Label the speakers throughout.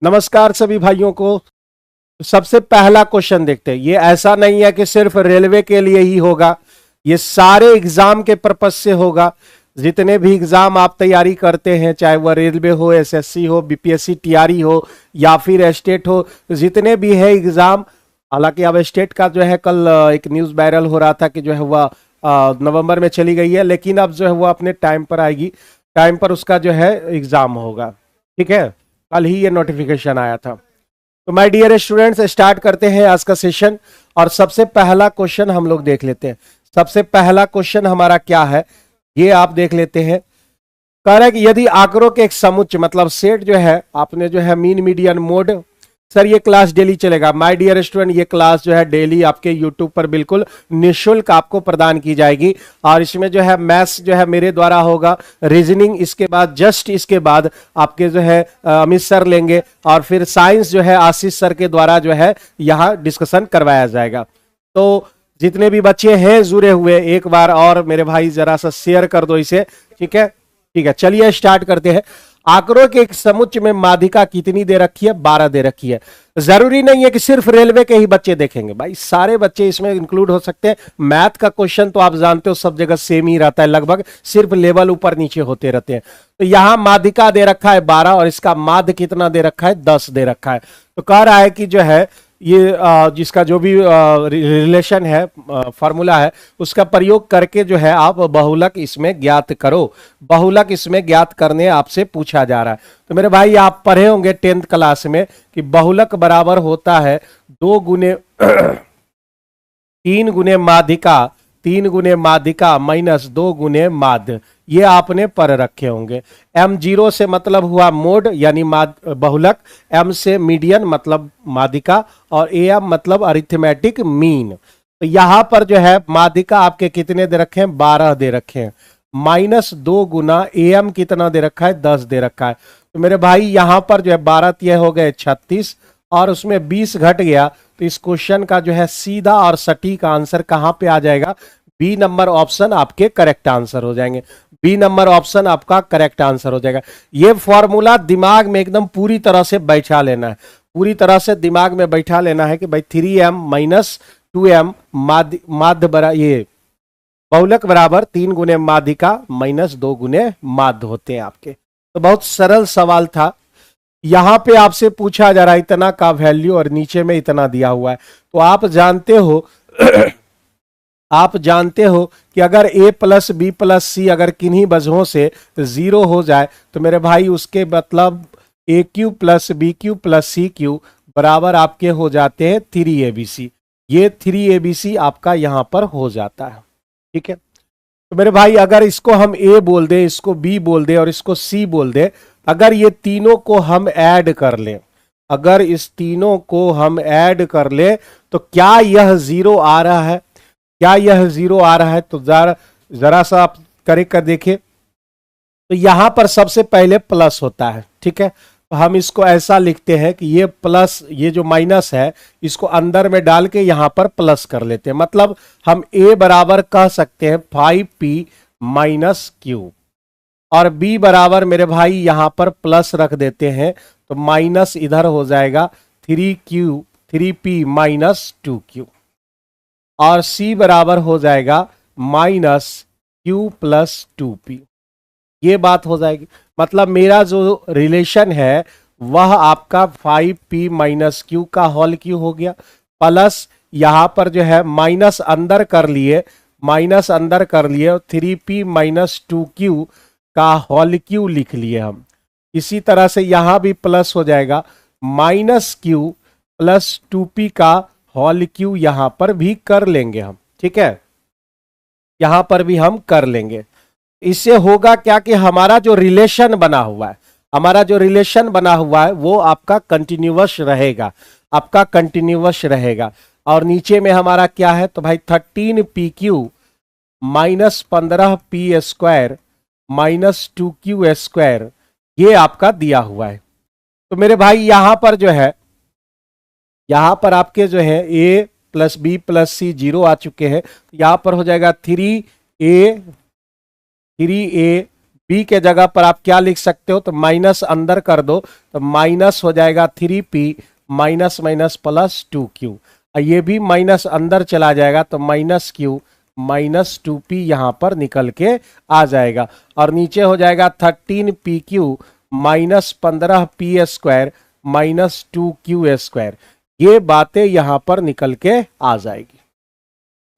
Speaker 1: नमस्कार सभी भाइयों को। सबसे पहला क्वेश्चन देखते हैं। ये ऐसा नहीं है कि सिर्फ रेलवे के लिए ही होगा, ये सारे एग्जाम के पर्पज से होगा। जितने भी एग्जाम आप तैयारी करते हैं, चाहे वह रेलवे हो, एसएससी हो, बीपीएससी टीआरई हो या फिर स्टेट हो, जितने भी है एग्जाम। हालांकि अब स्टेट का जो है कल एक न्यूज वायरल हो रहा था कि जो है वह नवंबर में चली गई है, लेकिन अब जो है वह अपने टाइम पर आएगी। टाइम पर उसका जो है एग्जाम होगा। ठीक है, कल ही ये नोटिफिकेशन आया था। तो माय डियर स्टूडेंट्स, स्टार्ट करते हैं आज का सेशन। और सबसे पहला क्वेश्चन हम लोग देख लेते हैं। सबसे पहला क्वेश्चन हमारा क्या है, ये आप देख लेते हैं। कह रहा है कि यदि आंकड़ों के एक समुच्चय मतलब सेट जो है, आपने जो है मीन मीडियन मोड। सर ये क्लास डेली चलेगा। माय डियर स्टूडेंट, ये क्लास जो है डेली आपके यूट्यूब पर बिल्कुल निःशुल्क आपको प्रदान की जाएगी। और इसमें जो है मैथ्स जो है मेरे द्वारा होगा, रीजनिंग इसके बाद, जस्ट इसके बाद आपके जो है अमित सर लेंगे, और फिर साइंस जो है आशीष सर के द्वारा जो है यहाँ डिस्कशन करवाया जाएगा। तो जितने भी बच्चे हैं जुड़े हुए, एक बार और मेरे भाई जरा सा शेयर कर दो इसे। ठीक है, ठीक है, चलिए स्टार्ट करते हैं। आंकड़ों के एक समुच्चय में माध्यिका कितनी दे रखी है? 12 दे रखी है। जरूरी नहीं है कि सिर्फ रेलवे के ही बच्चे देखेंगे, भाई सारे बच्चे इसमें इंक्लूड हो सकते हैं। मैथ का क्वेश्चन तो आप जानते हो सब जगह सेम ही रहता है, लगभग सिर्फ लेवल ऊपर नीचे होते रहते हैं। तो यहां माध्यिका दे रखा है 12 और इसका माध्य कितना दे रखा है? 10 दे रखा है। तो कह रहा है कि जो है ये जिसका जो भी रिलेशन है, फार्मूला है, उसका प्रयोग करके जो है आप बहुलक इसमें ज्ञात करो। बहुलक इसमें ज्ञात करने आपसे पूछा जा रहा है। तो मेरे भाई आप पढ़े होंगे 10th क्लास में कि बहुलक बराबर होता है 2 गुने 3 गुने माध्यिका, 3 गुने माध्यिका माइनस 2 गुने माध्य। ये आपने पढ़ रखे होंगे। M0 से मतलब हुआ मोड यानी बहुलक, M से मीडियन मतलब माध्यिका, और AM मतलब अरिथमेटिक मीन। तो यहां पर जो है माध्यिका आपके कितने दे रखे हैं? 12 दे रखे हैं। माइनस 2 गुना AM कितना दे रखा है? 10 दे रखा है। तो मेरे भाई यहां पर जो है 12 तिया हो गए 36, और उसमें 20 घट गया। तो इस क्वेश्चन का जो है सीधा और सटीक आंसर कहां पे आ जाएगा? बी नंबर ऑप्शन आपके करेक्ट आंसर हो जाएंगे। बी नंबर ऑप्शन आपका करेक्ट आंसर हो जाएगा। ये फॉर्मूला दिमाग में एकदम पूरी तरह से बैठा लेना है, पूरी तरह से दिमाग में बैठा लेना है कि भाई 3m माइनस 2m माध्य बरा ये बहुलक बराबर 3 गुने माध्यिका माइनस 2 गुने माध्य होते हैं आपके। तो बहुत सरल सवाल था। यहां पे आपसे पूछा जा रहा है इतना का वैल्यू और नीचे में इतना दिया हुआ है। तो आप जानते हो आप जानते हो कि अगर a प्लस बी प्लस सी अगर किन्हीं वजहों से 0 हो जाए तो मेरे भाई उसके मतलब A cube plus B cube plus C cube बराबर आपके हो जाते हैं 3abc। ये 3abc आपका यहां पर हो जाता है। ठीक है, तो मेरे भाई अगर इसको हम a बोल दे, इसको b बोल दे और इसको c बोल दे, अगर ये तीनों को हम ऐड कर लें, अगर इस तीनों को हम ऐड कर ले तो क्या यह 0 आ रहा है? क्या यह 0 आ रहा है? तो जरा सा आप कर देखिए। तो यहां पर सबसे पहले प्लस होता है। ठीक है, तो हम इसको ऐसा लिखते हैं कि ये प्लस, ये जो माइनस है इसको अंदर में डाल के यहां पर प्लस कर लेते हैं। मतलब हम a बराबर कह सकते हैं 5p माइनस क्यू, और b बराबर मेरे भाई यहां पर प्लस रख देते हैं, तो माइनस इधर हो जाएगा 3p माइनस 2q, और c बराबर हो जाएगा माइनस q प्लस 2p। ये बात हो जाएगी। मतलब मेरा जो रिलेशन है वह आपका 5p माइनस क्यू का होल क्यू हो गया, प्लस यहां पर जो है माइनस अंदर कर लिए, माइनस अंदर कर लिए, और 3p माइनस 2q का होल क्यू लिख लिए हम। इसी तरह से यहां भी प्लस हो जाएगा, माइनस क्यू प्लस 2p का होल क्यू यहां पर भी कर लेंगे हम। ठीक है, यहां पर भी हम कर लेंगे। इससे होगा क्या कि हमारा जो रिलेशन बना हुआ है, हमारा जो रिलेशन बना हुआ है वो आपका कंटिन्यूअस रहेगा, आपका कंटिन्यूअस रहेगा। और नीचे में हमारा क्या है? तो भाई 13pq minus 15p square minus 2q square, ये आपका दिया हुआ है। तो मेरे भाई यहां पर जो है, यहां पर आपके जो है a प्लस बी प्लस सी 0 आ चुके हैं। यहां पर हो जाएगा 3a p के जगह पर आप क्या लिख सकते हो, तो माइनस अंदर कर दो तो माइनस हो जाएगा 3p minus minus plus 2q। ये भी माइनस अंदर चला जाएगा तो माइनस q माइनस 2p यहां पर निकल के आ जाएगा और नीचे हो जाएगा 13pq minus 15p square minus 2q square. ये बातें यहां पर निकल के आ जाएगी,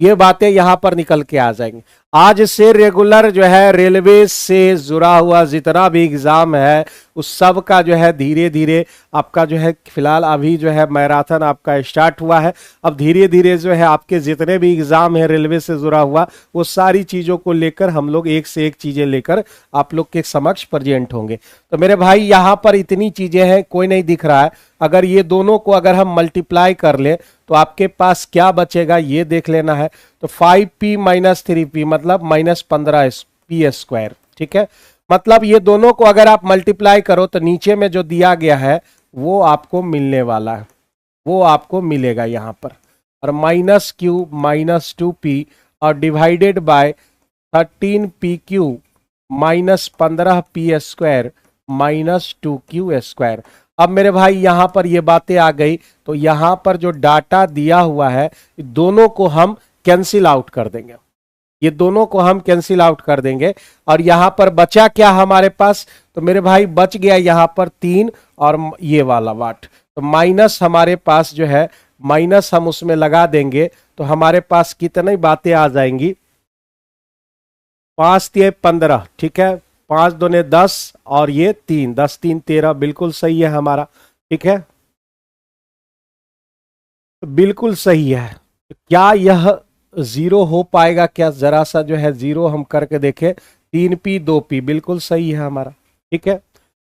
Speaker 1: ये बातें यहां पर निकल के आ जाएंगी। आज से रेगुलर जो है रेलवे से जुड़ा हुआ जितना भी एग्जाम है उस सब का जो है धीरे धीरे आपका जो है, फिलहाल अभी जो है मैराथन आपका स्टार्ट हुआ है, अब धीरे धीरे जो है आपके जितने भी एग्जाम है रेलवे से जुड़ा हुआ वो सारी चीजों को लेकर हम लोग एक से एक चीजें लेकर आप लोग के समक्ष प्रेजेंट होंगे। तो मेरे भाई यहाँ पर इतनी चीजें हैं, कोई नहीं दिख रहा है, अगर ये दोनों को अगर हम मल्टीप्लाई कर ले तो आपके पास क्या बचेगा ये देख लेना है। तो 5p माइनस 3p मतलब माइनस 15p स्क्वायर, ठीक है। मतलब ये दोनों को अगर आप मल्टीप्लाई करो तो नीचे में जो दिया गया है वो आपको मिलने वाला है, वो आपको मिलेगा यहां पर, और माइनस q माइनस 2p और divided by 13pq minus 15p square minus 2q square. अब मेरे भाई यहां पर ये बातें आ गई तो यहां पर जो डाटा दिया हुआ है दोनों को हम कैंसिल आउट कर देंगे, ये दोनों को हम कैंसिल आउट कर देंगे और यहां पर बचा क्या हमारे पास, तो मेरे भाई बच गया यहां पर 3 और ये वाला वाट, तो माइनस हमारे पास जो है माइनस हम उसमें लगा देंगे तो हमारे पास कितनी बातें आ जाएंगी, 5 3 15, ठीक है, 5 दूने 10 और ये 3 10 3 13, बिल्कुल सही है हमारा, ठीक है, बिल्कुल सही है। क्या यह जीरो हो पाएगा क्या, जरा सा जो है जीरो हम करके देखें, 3p 2p बिल्कुल सही है हमारा, ठीक है,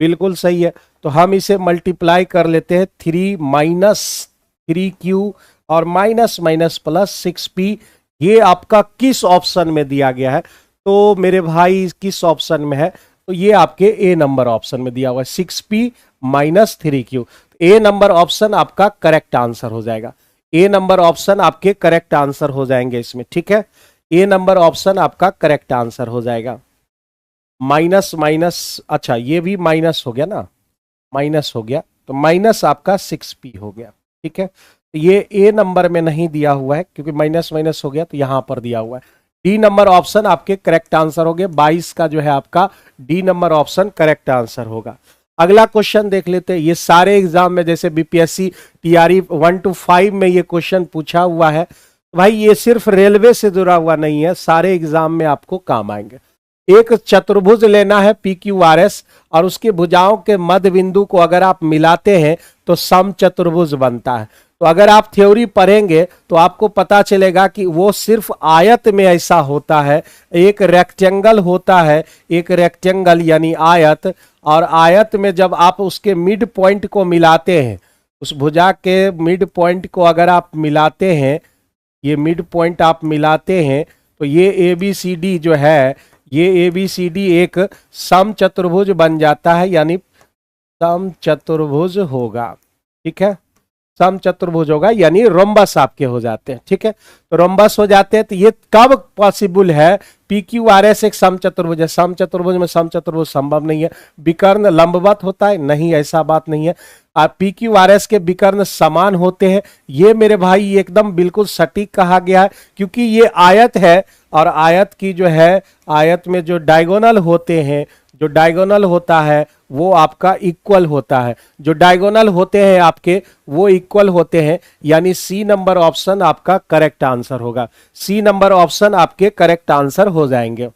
Speaker 1: बिल्कुल सही है। तो हम इसे मल्टीप्लाई कर लेते हैं, 3 माइनस 3q और माइनस माइनस प्लस 6p, ये आपका किस ऑप्शन में दिया गया है, तो मेरे भाई किस ऑप्शन में है, तो ये आपके ए नंबर ऑप्शन में दिया हुआ है 6p माइनस 3q। ए नंबर ऑप्शन आपका करेक्ट आंसर हो जाएगा, ए नंबर ऑप्शन आपके करेक्ट आंसर हो जाएंगे इसमें, ठीक है, ए नंबर ऑप्शन आपका करेक्ट आंसर हो जाएगा। माइनस माइनस, अच्छा ये भी माइनस हो गया ना, माइनस हो गया तो माइनस आपका 6p हो गया, ठीक है, तो ये ए नंबर में नहीं दिया हुआ है क्योंकि माइनस माइनस हो गया तो यहां पर दिया हुआ है। डी नंबर ऑप्शन आपके करेक्ट आंसर हो गए, 22 का जो है आपका D number option correct answer होगा। अगला क्वेश्चन देख लेते हैं, ये सारे एग्जाम में जैसे बीपीएससी टीआरई 1 to 5 में ये क्वेश्चन पूछा हुआ है, भाई ये सिर्फ रेलवे से जुड़ा हुआ नहीं है, सारे एग्जाम में आपको काम आएंगे। एक चतुर्भुज लेना है PQRS और उसकी भुजाओं के मध्य बिंदु को अगर आप मिलाते हैं तो समचतुर्भुज बनता है। तो अगर आप थ्योरी पढ़ेंगे तो आपको पता चलेगा कि वो सिर्फ आयत में ऐसा होता है, एक रेक्टेंगल होता है, एक रेक्टेंगल यानी आयत, और आयत में जब आप उसके मिड पॉइंट को मिलाते हैं, उस भुजा के मिड पॉइंट को अगर आप मिलाते हैं, ये मिड पॉइंट आप मिलाते हैं तो ये ABCD जो है, ये ABCD एक समचतुर्भुज बन जाता है, यानी समचतुर्भुज होगा, ठीक है, समचतुर्भुज होगा यानी रोम्बस आपके हो जाते हैं, ठीक है, तो रोम्बस हो जाते हैं। तो ये कब पॉसिबल है, PQRS एक समचतुर्भुज है, समचतुर्भुज में समचतुर्भुज संभव नहीं है, विकर्ण लंबवत होता है, नहीं ऐसा बात नहीं है, PQRS के विकर्ण समान होते हैं, ये मेरे भाई एकदम बिल्कुल सटीक कहा गया है क्योंकि ये आयत है और आयत की जो है, आयत में जो डायगोनल होते हैं, जो डायगोनल होता है वो आपका इक्वल होता है, जो डायगोनल होते हैं आपके वो इक्वल होते हैं, यानी सी नंबर ऑप्शन आपका करेक्ट आंसर होगा, सी नंबर ऑप्शन आपके करेक्ट आंसर हो जाएंगे।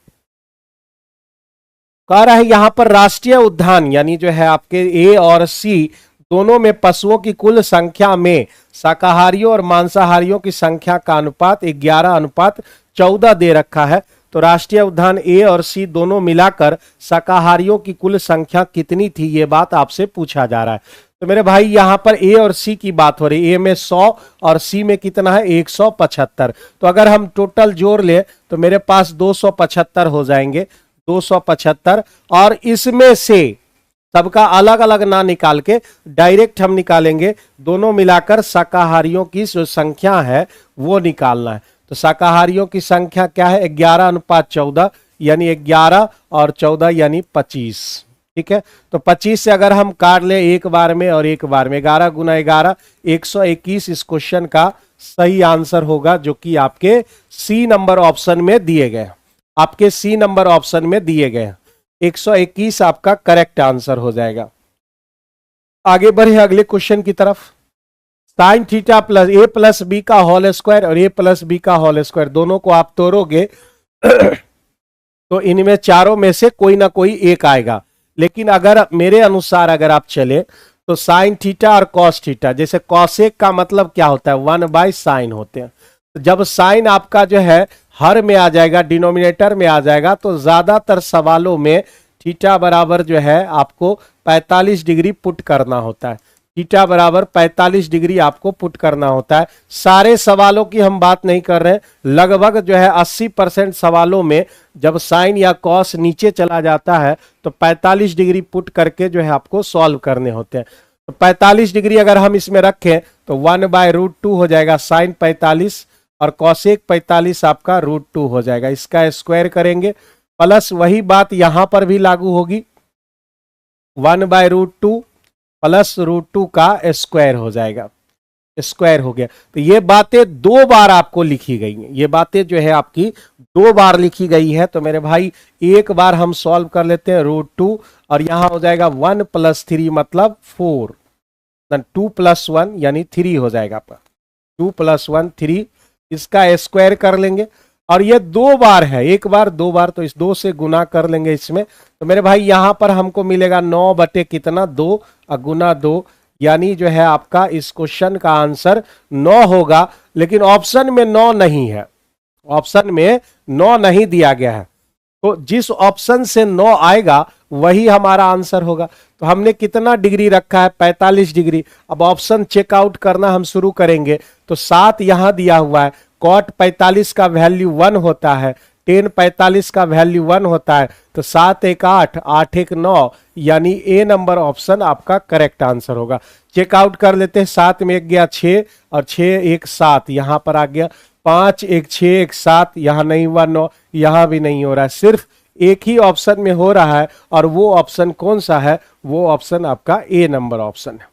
Speaker 1: कह रहा है यहां पर राष्ट्रीय उद्यान यानी जो है आपके ए और सी दोनों में पशुओं की कुल संख्या में शाकाहारियों और मांसाहारियों की संख्या का अनुपात 11:14 दे रखा है। तो राष्ट्रीय उद्यान ए और सी दोनों मिलाकर शाकाहारियों की कुल संख्या कितनी थी, ये बात आपसे पूछा जा रहा है। तो मेरे भाई यहां पर ए और सी की बात हो रही है, ए में 100 और सी में कितना है 175। तो अगर हम टोटल जोड़ ले तो मेरे पास 275 हो जाएंगे, 275, और इसमें से सबका अलग अलग ना निकाल के डायरेक्ट हम निकालेंगे, दोनों मिलाकर शाकाहारियों की जो संख्या है वो निकालना है। तो शाकाहारियों की संख्या क्या है 11:14, यानी 11 और 14 यानी 25। ठीक है, तो 25 से अगर हम काट ले एक बार में और एक बार में, 11 गुना 11 121 इस क्वेश्चन का सही आंसर होगा, जो कि आपके सी नंबर ऑप्शन में दिए गए, आपके सी नंबर ऑप्शन में दिए गए 121 आपका करेक्ट आंसर हो जाएगा। आगे बढ़े अगले क्वेश्चन की तरफ। साइन थीटा प्लस ए प्लस बी का होल स्क्वायर और ए प्लस बी का होल स्क्वायर दोनों को आप तोड़ोगे तो इनमें चारों में से कोई ना कोई एक आएगा। लेकिन अगर मेरे अनुसार अगर आप चले तो साइन थीटा और कॉस थीटा, जैसे कॉसेक का मतलब क्या होता है 1/sin होते हैं। तो जब साइन आपका जो है हर में आ जाएगा, डिनोमिनेटर में आ जाएगा, तो ज्यादातर सवालों में थीटा बराबर जो है आपको 45 डिग्री पुट करना होता है। थीटा बराबर 45 डिग्री आपको पुट करना होता है। सारे सवालों की हम बात नहीं कर रहे हैं, लगभग जो है 80% सवालों में जब साइन या कॉस नीचे चला जाता है तो 45 डिग्री पुट करके जो है आपको सॉल्व करने होते हैं। तो 45 डिग्री अगर हम इसमें रखें तो 1/√2 हो जाएगा साइन 45 और कॉसेक 45 आपका √2 हो जाएगा। इसका स्क्वायर करेंगे प्लस वही बात यहां पर भी लागू होगी, 1/√2 प्लस √2 का स्क्वायर हो जाएगा, स्क्वायर हो गया। तो ये बातें दो बार आपको लिखी गई हैं, ये बातें जो है आपकी दो बार लिखी गई है। तो मेरे भाई एक बार हम सॉल्व कर लेते हैं, √2 और यहां हो जाएगा 1 + 3 मतलब 4, 2 + 1 यानी 3 हो जाएगा आपका, 2 + 1 3, इसका स्क्वायर कर लेंगे। और ये दो बार है, एक बार दो बार, तो इस 2 से गुना कर लेंगे इसमें। तो मेरे भाई यहां पर हमको मिलेगा 9 बटे कितना 2 और गुना 2, यानी जो है आपका इस क्वेश्चन का आंसर 9 होगा। लेकिन ऑप्शन में 9 नहीं है, ऑप्शन में 9 नहीं दिया गया है, तो जिस ऑप्शन से 9 आएगा वही हमारा आंसर होगा। तो हमने कितना डिग्री रखा है 45 डिग्री। अब ऑप्शन चेकआउट करना हम शुरू करेंगे तो 7 यहां दिया हुआ है, कॉट 45 का वैल्यू 1 होता है, टेन 45 का वैल्यू 1 होता है, तो 7 × 8 8 × 9 यानी ए नंबर ऑप्शन आपका करेक्ट आंसर होगा। चेकआउट कर लेते हैं, 7 में 1 गया 6 और 6 1 7 यहां पर आ गया, 5 1 6 1 7 यहां नहीं हुआ, 9 यहां भी नहीं हो रहा है, सिर्फ एक ही ऑप्शन में हो रहा है। और वो ऑप्शन कौन सा है, वो ऑप्शन आपका ए नंबर ऑप्शन है।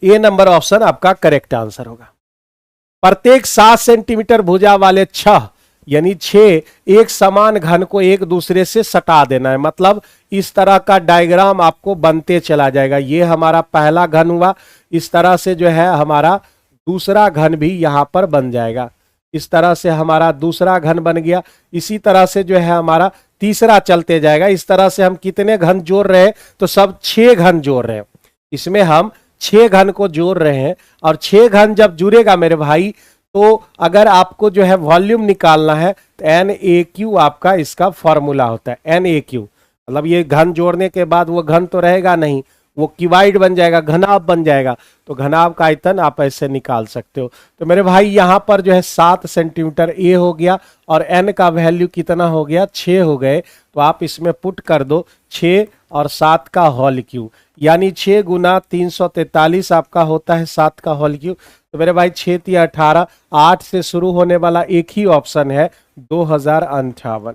Speaker 1: ए नंबर ऑप्शन आपका करेक्ट आंसर होगा। प्रत्येक 7 सेंटीमीटर भुजा वाले 6 यानी 6 एक समान घन को एक दूसरे से सटा देना है। मतलब इस तरह का डायग्राम आपको बनते चला जाएगा। ये हमारा पहला घन हुआ, इस तरह से जो है हमारा दूसरा घन भी यहां पर बन जाएगा, इस तरह से हमारा दूसरा घन बन गया। इसी तरह से जो है हमारा तीसरा चलते जाएगा। इस तरह से हम कितने घन जोड़ रहे हैं, तो सब 6 घन जोड़ रहे हैं, इसमें हम 6 घन को जोड़ रहे हैं। और 6 घन जब जुड़ेगा मेरे भाई, तो अगर आपको जो है वॉल्यूम निकालना है तो NAQ आपका इसका फॉर्मूला होता है। NAQ मतलब ये घन जोड़ने के बाद वो घन तो रहेगा नहीं, वो क्यूबाइड बन जाएगा, घनाभ बन जाएगा। तो घनाभ का आयतन आप ऐसे निकाल सकते हो। तो मेरे भाई यहां पर जो है 7 सेंटीमीटर ए हो गया और n का वैल्यू कितना हो गया 6 हो गए। तो आप इसमें पुट कर दो 6 और 7 का होल क्यूब, यानी 6 × 343 आपका होता है 7 का होल क्यूब। तो मेरे भाई 6 × 18, 8 से शुरू होने वाला एक ही ऑप्शन है 2058।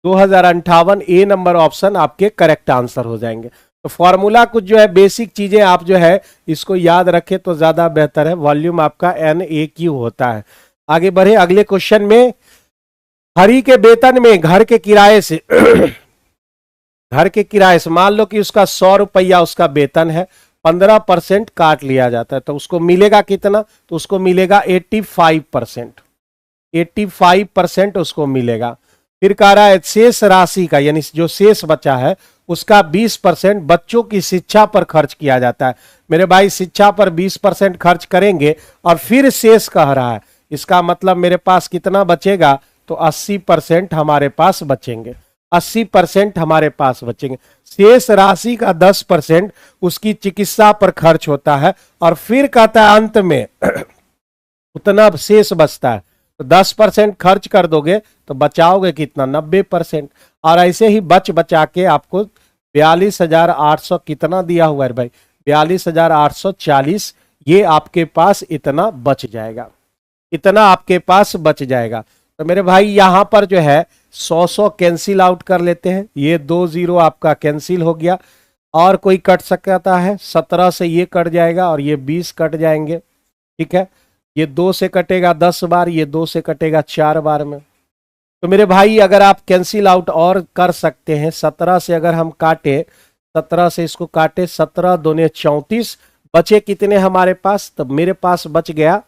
Speaker 1: 2058 ए नंबर ऑप्शन आपके करेक्ट आंसर हो जाएंगे। तो फॉर्मूला कुछ जो है बेसिक चीजें आप जो है इसको याद रखें तो ज्यादा बेहतर है। वॉल्यूम आपका NAQ होता है। आगे बढ़े अगले क्वेश्चन में। हरी के वेतन में घर के किराए से घर के किराए से मान लो कि उसका 100 रुपया उसका वेतन है, 15% काट लिया जाता है, तो उसको मिलेगा कितना, तो उसको मिलेगा 85%, 85% उसको मिलेगा। फिर कह रहा है शेष राशि का, यानी जो शेष बचा है उसका 20% बच्चों की शिक्षा पर खर्च किया जाता है। मेरे भाई शिक्षा पर 20% खर्च करेंगे और फिर शेष कह रहा है, इसका मतलब मेरे पास कितना बचेगा, तो 80% हमारे पास बचेंगे, 80% हमारे पास बचेंगे। शेष राशि का 10% उसकी चिकित्सा पर खर्च होता है और फिर कहता है अंत में उतना शेष बचता है, तो 10% खर्च कर दोगे तो बचाओगे कितना 90%। और ऐसे ही बचा के आपको 42,800 कितना दिया हुआ है भाई, 42,840, ये आपके पास इतना बच जाएगा, इतना आपके पास बच जाएगा। तो मेरे भाई यहां पर जो है 100 कैंसिल आउट कर लेते हैं, ये 2 जीरो आपका कैंसिल हो गया। और कोई कट सकता है, 17 से ये कट जाएगा और ये 20 कट जाएंगे। ठीक है, ये 2 से कटेगा 10 बार, ये 2 से कटेगा 4 बार में। तो मेरे भाई अगर आप कैंसिल आउट और कर सकते हैं, 17 से अगर हम काटे, 17 से इसको काटे, 17 दूने 34, बचे कितने हमारे पास, तो मेरे पास बच गया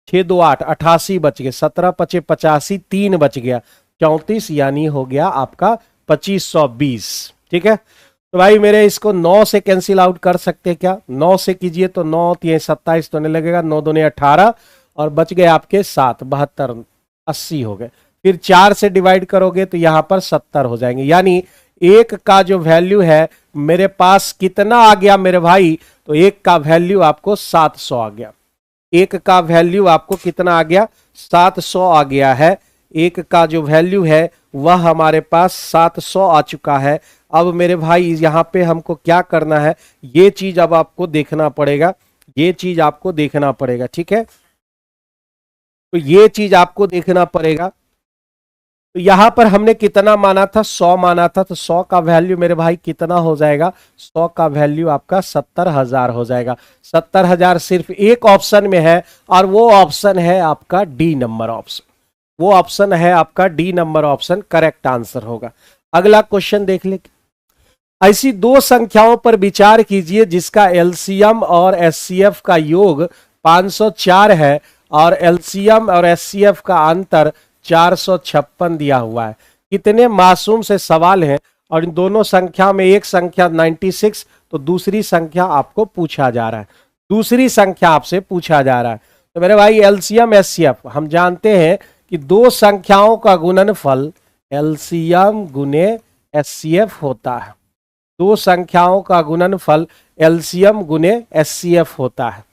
Speaker 1: 6 2 8 88 बच गए, 17 पचे 85, 3 बच गया 34, यानी हो गया आपका 2520। ठीक है, तो भाई मेरे इसको 9 से कैंसिल आउट कर सकते हैं क्या, 9 से कीजिए तो 9 3 27 तो नहीं लगेगा, 9 दूने 18 और बच गए आपके 7 72 80 हो गए। फिर 4 से डिवाइड करोगे तो यहां पर 70 हो जाएंगे, यानी एक का जो वैल्यू है मेरे पास कितना आ गया मेरे भाई, तो एक का वैल्यू आपको 700 आ गया। एक का वैल्यू आपको कितना आ गया, 700 आ गया है। एक का जो वैल्यू है वह हमारे पास 700 आ चुका है। अब मेरे भाई यहां पे हमको क्या करना है, ये चीज अब आपको देखना पड़ेगा, ये चीज आपको देखना पड़ेगा। ठीक है, तो ये चीज आपको देखना पड़ेगा। तो यहां पर हमने कितना माना था, 100 माना था, तो 100 का वैल्यू मेरे भाई कितना हो जाएगा, 100 का वैल्यू आपका 70,000 हो जाएगा। 70,000 सिर्फ एक ऑप्शन में है और वो ऑप्शन है आपका डी नंबर ऑप्शन, वो ऑप्शन है आपका D number option, correct answer होगा। अगला क्वेश्चन देख ले। ऐसी दो संख्याओं पर विचार कीजिए जिसका एलसीएम और एचसीएफ का योग 504 है और एलसीएम और एचसीएफ का अंतर 456 दिया हुआ है। कितने मासूम से सवाल हैं और इन दोनों संख्या में एक संख्या 96 तो दूसरी संख्या आपको पूछा जा रहा है, दूसरी संख्या आपसे पूछा जा रहा है। तो मेरे भाई एलसीएम एचसीएफ हम जानते हैं कि दो संख्याओं का गुणनफल एलसीएम गुने एचसीएफ होता है, दो संख्याओं का गुणनफल एलसीएम गुने एचसीएफ होता है।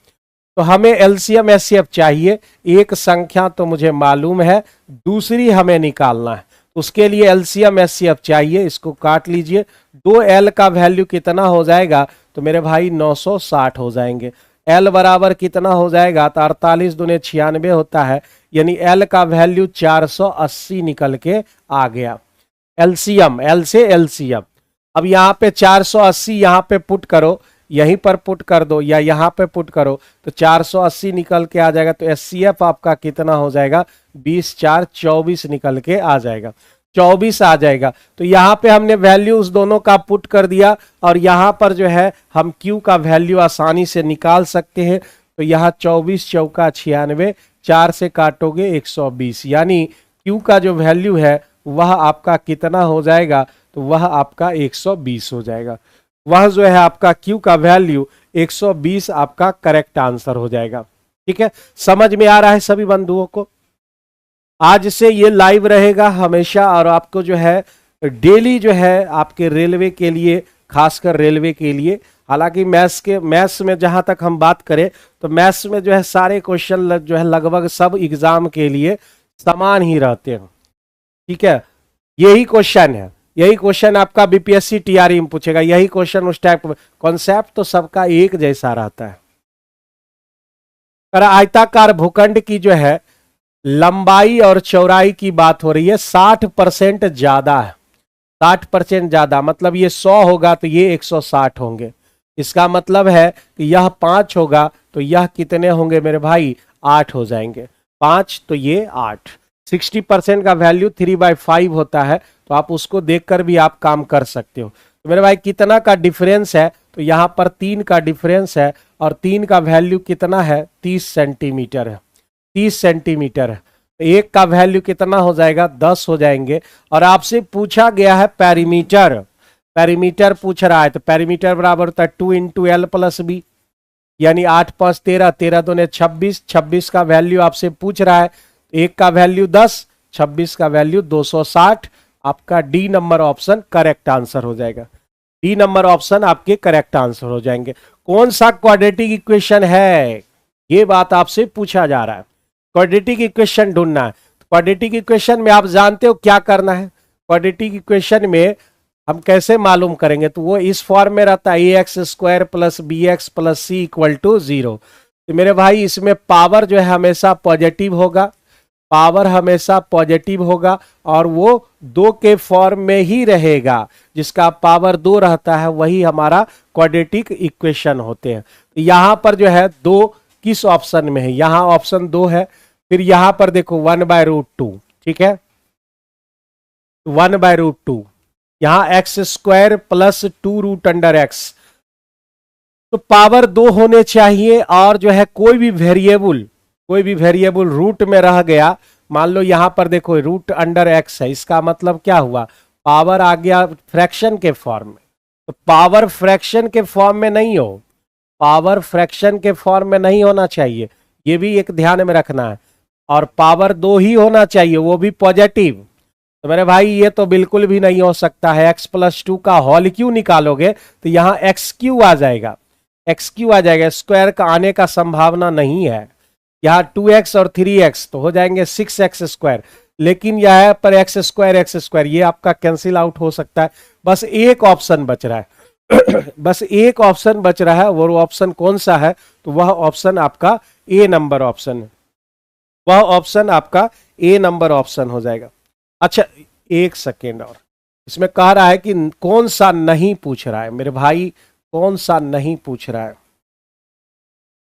Speaker 1: तो हमें एलसीएम एचसीएफ चाहिए, एक संख्या तो मुझे मालूम है, दूसरी हमें निकालना है। उसके लिए एलसीएम एचसीएफ चाहिए, इसको काट लीजिए। 2l का वैल्यू कितना हो जाएगा, तो मेरे भाई 960 हो जाएंगे। l बराबर कितना हो जाएगा, तो 48 दूने 96 होता है, यानी l का वैल्यू 480 निकल के आ गया। एलसीएम, l से एलसीएम। अब यहाँ पे 480 यहाँ पे पुट करो, यहीं पर पुट कर दो या यहाँ पे पुट करो तो 480 निकल के आ जाएगा। तो एचसीएफ आपका कितना हो जाएगा, 20 4 24 निकल के आ जाएगा, 24 आ जाएगा। तो यहाँ पे हमने वैल्यू उस दोनों का पुट कर दिया और यहाँ पर जो है हम Q का वैल्यू आसानी से निकाल सकते हैं। तो यहाँ 24 चौका 96, 4 से काटोगे 120, यानी Q का जो वैल्यू है वह आपका कितना हो जाएगा, तो वह आपका 120 हो जाएगा। वह जो है आपका Q का वैल्यू 120 आपका करेक्ट आंसर हो जाएगा। ठीक है, समझ में आ रहा है सभी बंधुओं को। आज से ये लाइव रहेगा हमेशा और आपको जो है डेली जो है आपके रेलवे के लिए, खासकर रेलवे के लिए, हालांकि मैथ्स में जहां तक हम बात करें तो मैथ्स में जो है सारे क्वेश्चन जो है लगभग सब एग्जाम के लिए समान ही रहते हैं। ठीक है, यही क्वेश्चन है, यही क्वेश्चन आपका बीपीएससी टीआरई में पूछेगा, यही क्वेश्चन उस टाइप, कॉन्सेप्ट तो सबका एक जैसा रहता है। पर आयताकार भूखंड की जो है लंबाई और चौड़ाई की बात हो रही है, 60% ज्यादा है, 60% ज्यादा, मतलब ये 100 होगा तो ये 160 होंगे। इसका मतलब है कि यह 5 होगा तो यह कितने होंगे मेरे भाई, 8 हो जाएंगे। 5 तो ये 8। 60% का वैल्यू 3/5 होता है, तो आप उसको देखकर भी आप काम कर सकते हो। तो मेरे भाई कितना का डिफरेंस है, तो यहाँ पर 3 का डिफरेंस है और 3 का वैल्यू कितना है, 30 सेंटीमीटर है, 30 सेंटीमीटर है। तो एक का वैल्यू कितना हो जाएगा, 10 हो जाएंगे। और आपसे पूछा गया है पेरीमीटर, पेरीमीटर पूछ रहा है, तो पेरीमीटर बराबर होता है 2 × l + b, यानी 8 5 13, 13 दूने 26, 26 का वैल्यू आपसे पूछ रहा है। एक का वैल्यू 10, 26 का वैल्यू 260, आपका D number option correct answer हो जाएगा। डी नंबर ऑप्शन आपके करेक्ट आंसर हो जाएंगे। कौन सा क्वाड्रेटिक इक्वेशन है, ये बात आपसे पूछा जा रहा है। क्वाड्रेटिक इक्वेशन ढूंढना है। क्वाड्रेटिक इक्वेशन में आप जानते हो क्या करना है, क्वाड्रेटिक इक्वेशन में हम कैसे मालूम करेंगे, तो वो इस फॉर्म में रहता है, ax² + bx + c = 0। तो मेरे भाई इसमें पावर जो है हमेशा पॉजिटिव होगा, पावर हमेशा पॉजिटिव होगा और वो 2 के फॉर्म में ही रहेगा। जिसका पावर 2 रहता है वही हमारा क्वाड्रेटिक इक्वेशन होते हैं। तो यहां पर जो है 2 किस ऑप्शन में है, यहां ऑप्शन 2 है। फिर यहां पर देखो 1/√2, ठीक है, 1/√2, यहां x² प्लस 2√x। तो पावर 2 होने चाहिए और जो है कोई भी वेरिएबल रूट में रह गया। मान लो यहां पर देखो √x है, इसका मतलब क्या हुआ, पावर आ गया फ्रैक्शन के फॉर्म में। तो पावर फ्रैक्शन के फॉर्म में नहीं हो, पावर फ्रैक्शन के फॉर्म में नहीं होना चाहिए, ये भी एक ध्यान में रखना है। और पावर 2 ही होना चाहिए, वो भी पॉजिटिव। तो मेरे भाई ये तो बिल्कुल भी नहीं हो सकता है। x+2 का होल क्यों निकालोगे तो यहां x³ आ जाएगा, x³ आ जाएगा, स्क्वायर का आने का संभावना नहीं है। यहाँ 2x और 3x तो हो जाएंगे 6x², लेकिन यह पर x² ये आपका कैंसिल आउट हो सकता है। बस एक ऑप्शन बच रहा है बस एक ऑप्शन बच रहा है, वो ऑप्शन कौन सा है, तो वह ऑप्शन आपका ए नंबर ऑप्शन है, वह ऑप्शन आपका ए नंबर ऑप्शन हो जाएगा। अच्छा एक सेकेंड, और इसमें कह रहा है कि कौन सा नहीं पूछ रहा है मेरे भाई, कौन सा नहीं पूछ रहा है।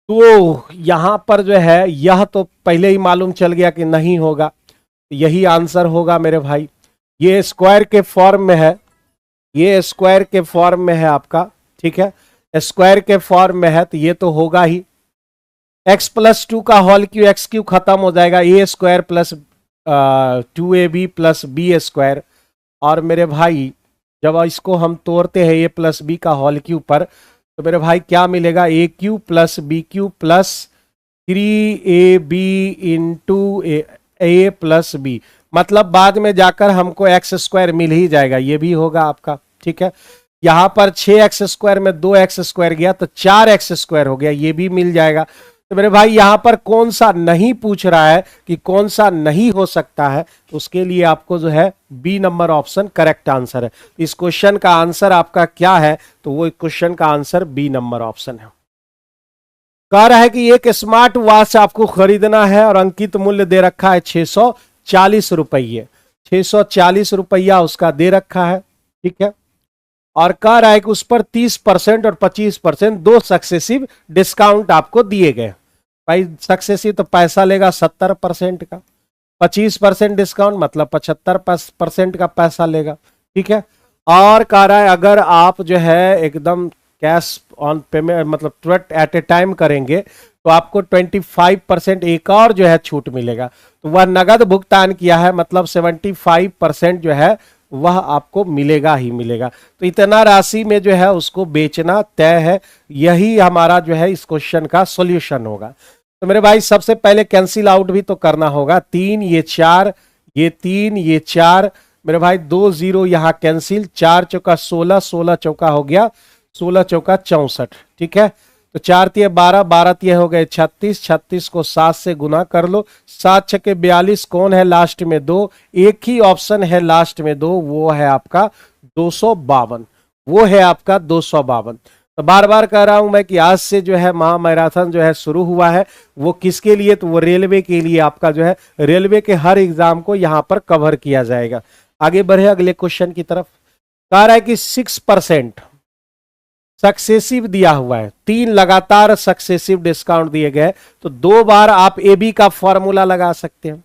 Speaker 1: तो यहां पर जो है यह तो पहले ही मालूम चल गया कि नहीं होगा, यही आंसर होगा मेरे भाई। ये स्क्वायर के फॉर्म में है, ये स्क्वायर के फॉर्म में है आपका, ठीक है, स्क्वायर के फॉर्म में है तो ये तो होगा ही। x+2 का होल क्यू, x³ खत्म हो जाएगा, a² plus 2ab plus b²। और मेरे भाई जब इसको हम तोड़ते हैं a प्लस बी का होल क्यू पर, तो मेरे भाई क्या मिलेगा, a³ plus b³ plus 3ab into a plus b। मतलब बाद में जाकर हमको x² मिल ही जाएगा, ये भी होगा आपका, ठीक है। यहां पर 6x² में 2x² गया तो 4x² हो गया, ये भी मिल जाएगा। तो मेरे भाई यहां पर कौन सा नहीं पूछ रहा है कि कौन सा नहीं हो सकता है, तो उसके लिए आपको जो है B number option correct answer है। इस क्वेश्चन का आंसर आपका क्या है, तो वो क्वेश्चन का आंसर बी नंबर ऑप्शन है। कह रहा है कि एक स्मार्ट वॉच आपको खरीदना है और अंकित मूल्य दे रखा है 640 रुपये, 640 रुपया उसका दे रखा है, ठीक है। और कह रहा है कि उस पर 30% और 25% दो सक्सेसिव डिस्काउंट आपको दिए गए। भाई सक्सेसिव तो पैसा लेगा 70% का, 25% डिस्काउंट मतलब 75% का पैसा लेगा, ठीक है। और कह रहा है अगर आप जो है एकदम कैश ऑन पेमेंट मतलब तुरंत एट ए टाइम करेंगे तो आपको 25% एक और जो है छूट मिलेगा। तो वह नगद भुगतान किया है मतलब 75% जो है वह आपको मिलेगा ही मिलेगा। तो इतना राशि में जो है उसको बेचना तय है। यही हमारा जो है इस क्वेश्चन का सॉल्यूशन होगा। तो मेरे भाई सबसे पहले कैंसिल आउट भी तो करना होगा, 3 ये 4, ये 3 ये 4, मेरे भाई 2 0 यहां कैंसिल, 4 चौका 16, 16 चौका हो गया 16 चौका 64, ठीक है। तो 4 तिये 12, 12 तिये हो गए 36, 36 को 7 से गुना कर लो, 7 छके 42, कौन है लास्ट में 2, एक ही ऑप्शन है लास्ट में 2, वो है आपका 252, वो है आपका 252। तो बार बार कह रहा हूं मैं कि आज से जो है महा मैराथन जो है शुरू हुआ है, वो किसके लिए, तो वो रेलवे के लिए, आपका जो है रेलवे के हर एग्जाम को यहां पर कवर किया जाएगा। आगे बढ़े अगले क्वेश्चन की तरफ। कह रहा है कि 6% सक्सेसिव दिया हुआ है, 3 लगातार सक्सेसिव डिस्काउंट दिए गए, तो 2 बार आप ए बी का फॉर्मूला लगा सकते हैं,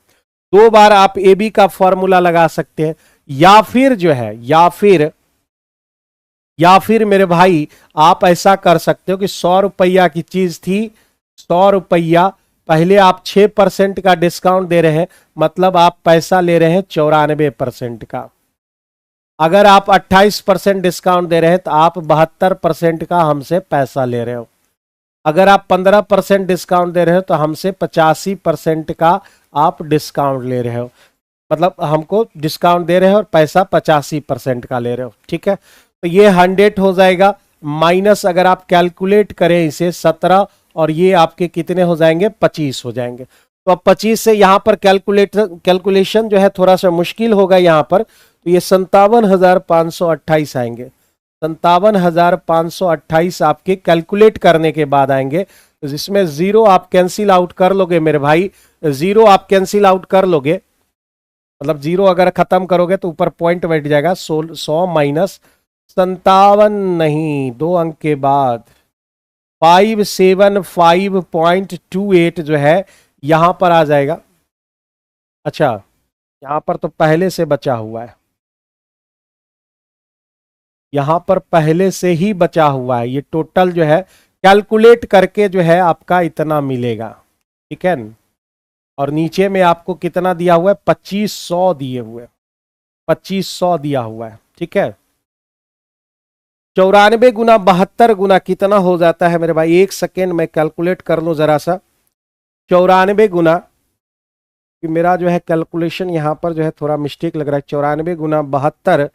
Speaker 1: 2 बार आप ए बी का फॉर्मूला लगा सकते हैं, या फिर जो है या फिर मेरे भाई आप ऐसा कर सकते हो कि 100 रुपया की चीज थी, 100 रुपया पहले आप 6% का डिस्काउंट दे रहे हैं, मतलब आप पैसा ले रहे हैं 94% का। अगर आप 28% डिस्काउंट दे रहे हैं तो आप 72% का हमसे पैसा ले रहे हो। अगर आप 15% डिस्काउंट दे रहे हो तो हमसे 85% का आप डिस्काउंट ले रहे हो, मतलब हमको डिस्काउंट दे रहे हो और पैसा 85% का ले रहे हो, ठीक है। तो ये 100 हो जाएगा, माइनस अगर आप कैलकुलेट करें इसे 17, और ये आपके कितने हो जाएंगे 25 हो जाएंगे। तो अब 25 से यहां पर कैलकुलेशन जो है थोड़ा सा मुश्किल होगा यहां पर, तो ये 57,528 आएंगे, 57,528 आपके कैलकुलेट करने के बाद आएंगे। तो जिसमें 0 आप कैंसिल आउट कर लोगे मेरे भाई, जीरो आप कैंसिल आउट कर लोगे, मतलब जीरो अगर खत्म करोगे तो ऊपर पॉइंट बैठ जाएगा। 100 माइनस 57 नहीं, 2 अंक के बाद 575.28 जो है यहां पर आ जाएगा। अच्छा, यहां पर तो पहले से बचा हुआ है, यहां पर पहले से ही बचा हुआ है। ये टोटल जो है कैलकुलेट करके जो है आपका इतना मिलेगा, ठीक है। और नीचे में आपको कितना दिया हुआ है, 2500 दिए हुए, 2500 दिया हुआ है, ठीक है। 94 गुना 72 गुना कितना हो जाता है मेरे भाई, एक सेकेंड में कैलकुलेट कर लो जरा सा। 94 गुना, कि मेरा जो है कैलकुलेशन यहां पर जो है थोड़ा मिस्टेक लग रहा है। 94 गुना 72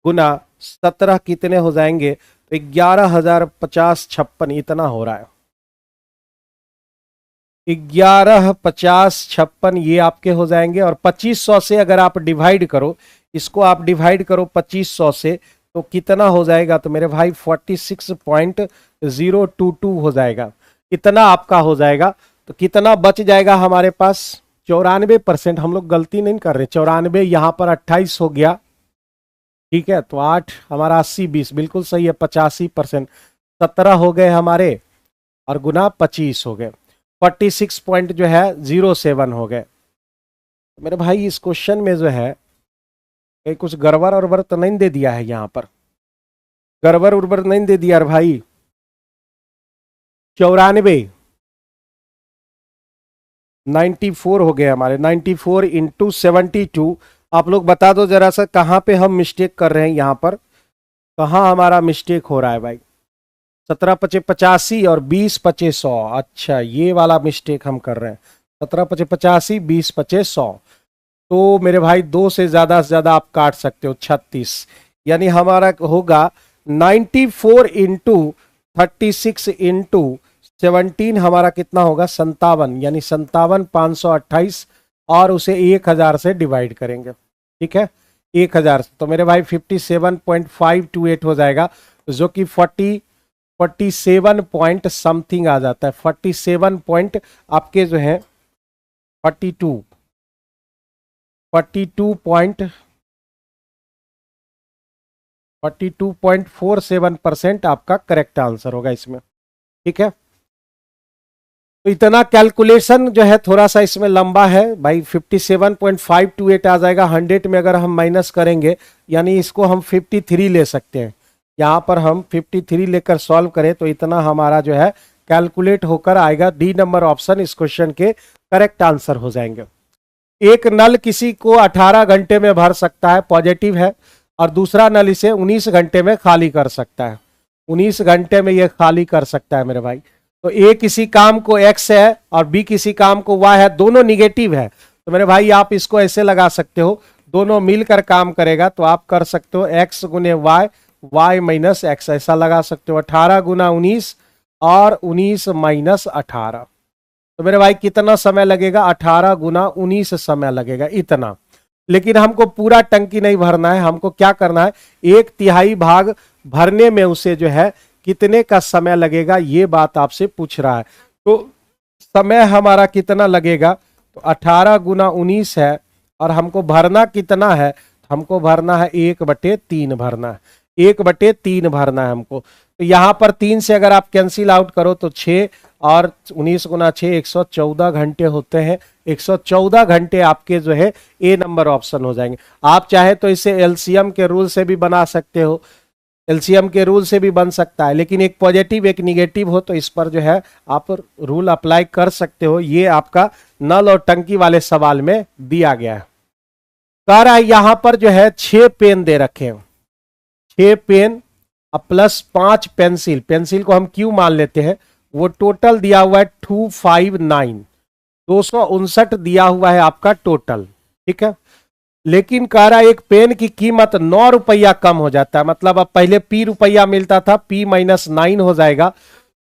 Speaker 1: गुना 17 कितने हो जाएंगे, तो 11,050 इतना हो रहा है। 11,50 ये आपके हो जाएंगे। और 2500 से अगर आप डिवाइड करो, इसको आप डिवाइड करो 2500 से, तो कितना हो जाएगा, तो मेरे भाई 46.022 हो जाएगा। इतना आपका हो जाएगा। तो कितना बच जाएगा हमारे पास, 94%। हम लोग गलती नहीं कर रहे, 94 यहां पर 28 हो गया, ठीक है। तो 8 हमारा 80 20 बिल्कुल सही है, 85%। 17 हो गए हमारे और गुना 25 हो गए, 46.07 हो गए। मेरे भाई इस क्वेश्चन में जो है कहीं कुछ गड़बड़ अड़बड़ तो नहीं दे दिया है, यहां पर गड़बड़ उड़बड़ नहीं दे दिया रे भाई। 94 94 हो गए हमारे, 94 इंटू 72। आप लोग बता दो जरा सा कहां पे हम मिस्टेक कर रहे हैं, यहां पर कहां हमारा मिस्टेक हो रहा है भाई। 17 पचे 85 और 20 पचे 100, अच्छा ये वाला मिस्टेक हम कर रहे हैं। 17 पचे 85, 20 पचे 100। तो मेरे भाई दो से ज्यादा आप काट सकते हो, 36। यानी हमारा होगा 94 इंटू 36 इंटू 17, हमारा कितना होगा 57, यानी 57,528। और उसे 1000 से डिवाइड करेंगे, ठीक है, 1000 से। तो मेरे भाई 57.528 हो जाएगा, जो कि 47 पॉइंट समथिंग आ जाता है। 47 पॉइंट आपके जो है 42 42.47% आपका करेक्ट आंसर होगा इसमें, ठीक है। तो इतना कैलकुलेशन जो है थोड़ा सा इसमें लंबा है भाई। 57.528 आ जाएगा। 100 में अगर हम माइनस करेंगे, यानी इसको हम 53 ले सकते हैं। यहां पर हम 53 लेकर सॉल्व करें तो इतना हमारा जो है कैलकुलेट होकर आएगा। डी नंबर ऑप्शन इस क्वेश्चन के करेक्ट आंसर हो जाएंगे। एक नल किसी को 18 घंटे में भर सकता है, पॉजिटिव है, और दूसरा नल इसे 19 घंटे में खाली कर सकता है। 19 घंटे में यह खाली कर सकता है मेरे भाई। तो ए किसी काम को x है और बी किसी काम को y है, दोनों निगेटिव है। तो मेरे भाई आप इसको ऐसे लगा सकते हो, दोनों मिलकर काम करेगा तो आप कर सकते हो x गुने y, y माइनस एक्स, ऐसा लगा सकते हो। 18 गुना 19 और 19 माइनस 18। तो मेरे भाई कितना समय लगेगा, 18 गुना 19 समय लगेगा इतना। लेकिन हमको पूरा टंकी नहीं भरना है, हमको क्या करना है, 1/3 भाग भरने में उसे जो है कितने का समय लगेगा, ये बात आपसे पूछ रहा है। तो समय हमारा कितना लगेगा, तो 18 गुना 19 है, और हमको भरना कितना है, हमको भरना है 1/3 भरना है, 1/3 भरना है हमको। तो यहां पर 3 से अगर आप कैंसिल आउट करो तो 6 और 19 गुना 6 114 घंटे होते हैं। 114 घंटे आपके जो है ए नंबर ऑप्शन हो जाएंगे। आप चाहे तो इसे एलसीएम के रूल से भी बना सकते हो, एलसीएम के रूल से भी बन सकता है, लेकिन एक पॉजिटिव एक निगेटिव हो तो इस पर जो है आप रूल अप्लाई कर सकते हो। ये आपका नल और टंकी वाले सवाल में दिया गया है। कह रहा है यहां पर जो है 6 पेन दे रखे हैं, 6 पेन प्लस 5 पेंसिल, पेंसिल को हम क्यू मान लेते हैं। वो टोटल दिया हुआ है 259, 259 दिया हुआ है आपका टोटल, ठीक है। लेकिन कह रहा है एक पेन की कीमत 9 रुपया कम हो जाता है, मतलब अब पहले पी रुपया मिलता था, पी माइनस 9 हो जाएगा।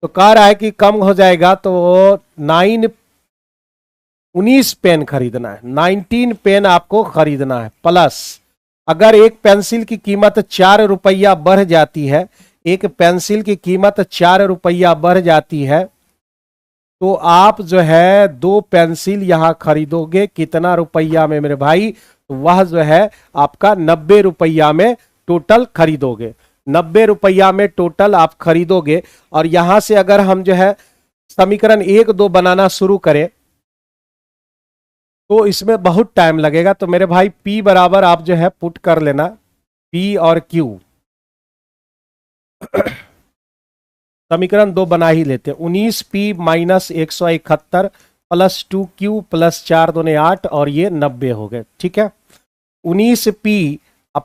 Speaker 1: तो कह रहा है कि कम हो जाएगा, तो 19 पेन खरीदना है, 19 पेन आपको खरीदना है। प्लस अगर एक पेंसिल की कीमत 4 रुपया बढ़ जाती है, एक पेंसिल की कीमत 4 रुपया बढ़ जाती है, तो आप जो है 2 पेंसिल यहां खरीदोगे कितना रुपया में मेरे भाई? तो वह जो है आपका 90 रुपया में टोटल खरीदोगे। 90 रुपया में टोटल आप खरीदोगे। और यहां से अगर हम जो है समीकरण 1 2 बनाना शुरू करें तो इसमें बहुत टाइम लगेगा। तो मेरे भाई P बराबर आप जो है पुट कर लेना, P और Q। समीकरण 2 बना ही लेते हैं। 19P minus 171 plus 2Q plus 4 दूने 8 और ये 90 हो गए। ठीक है, 19P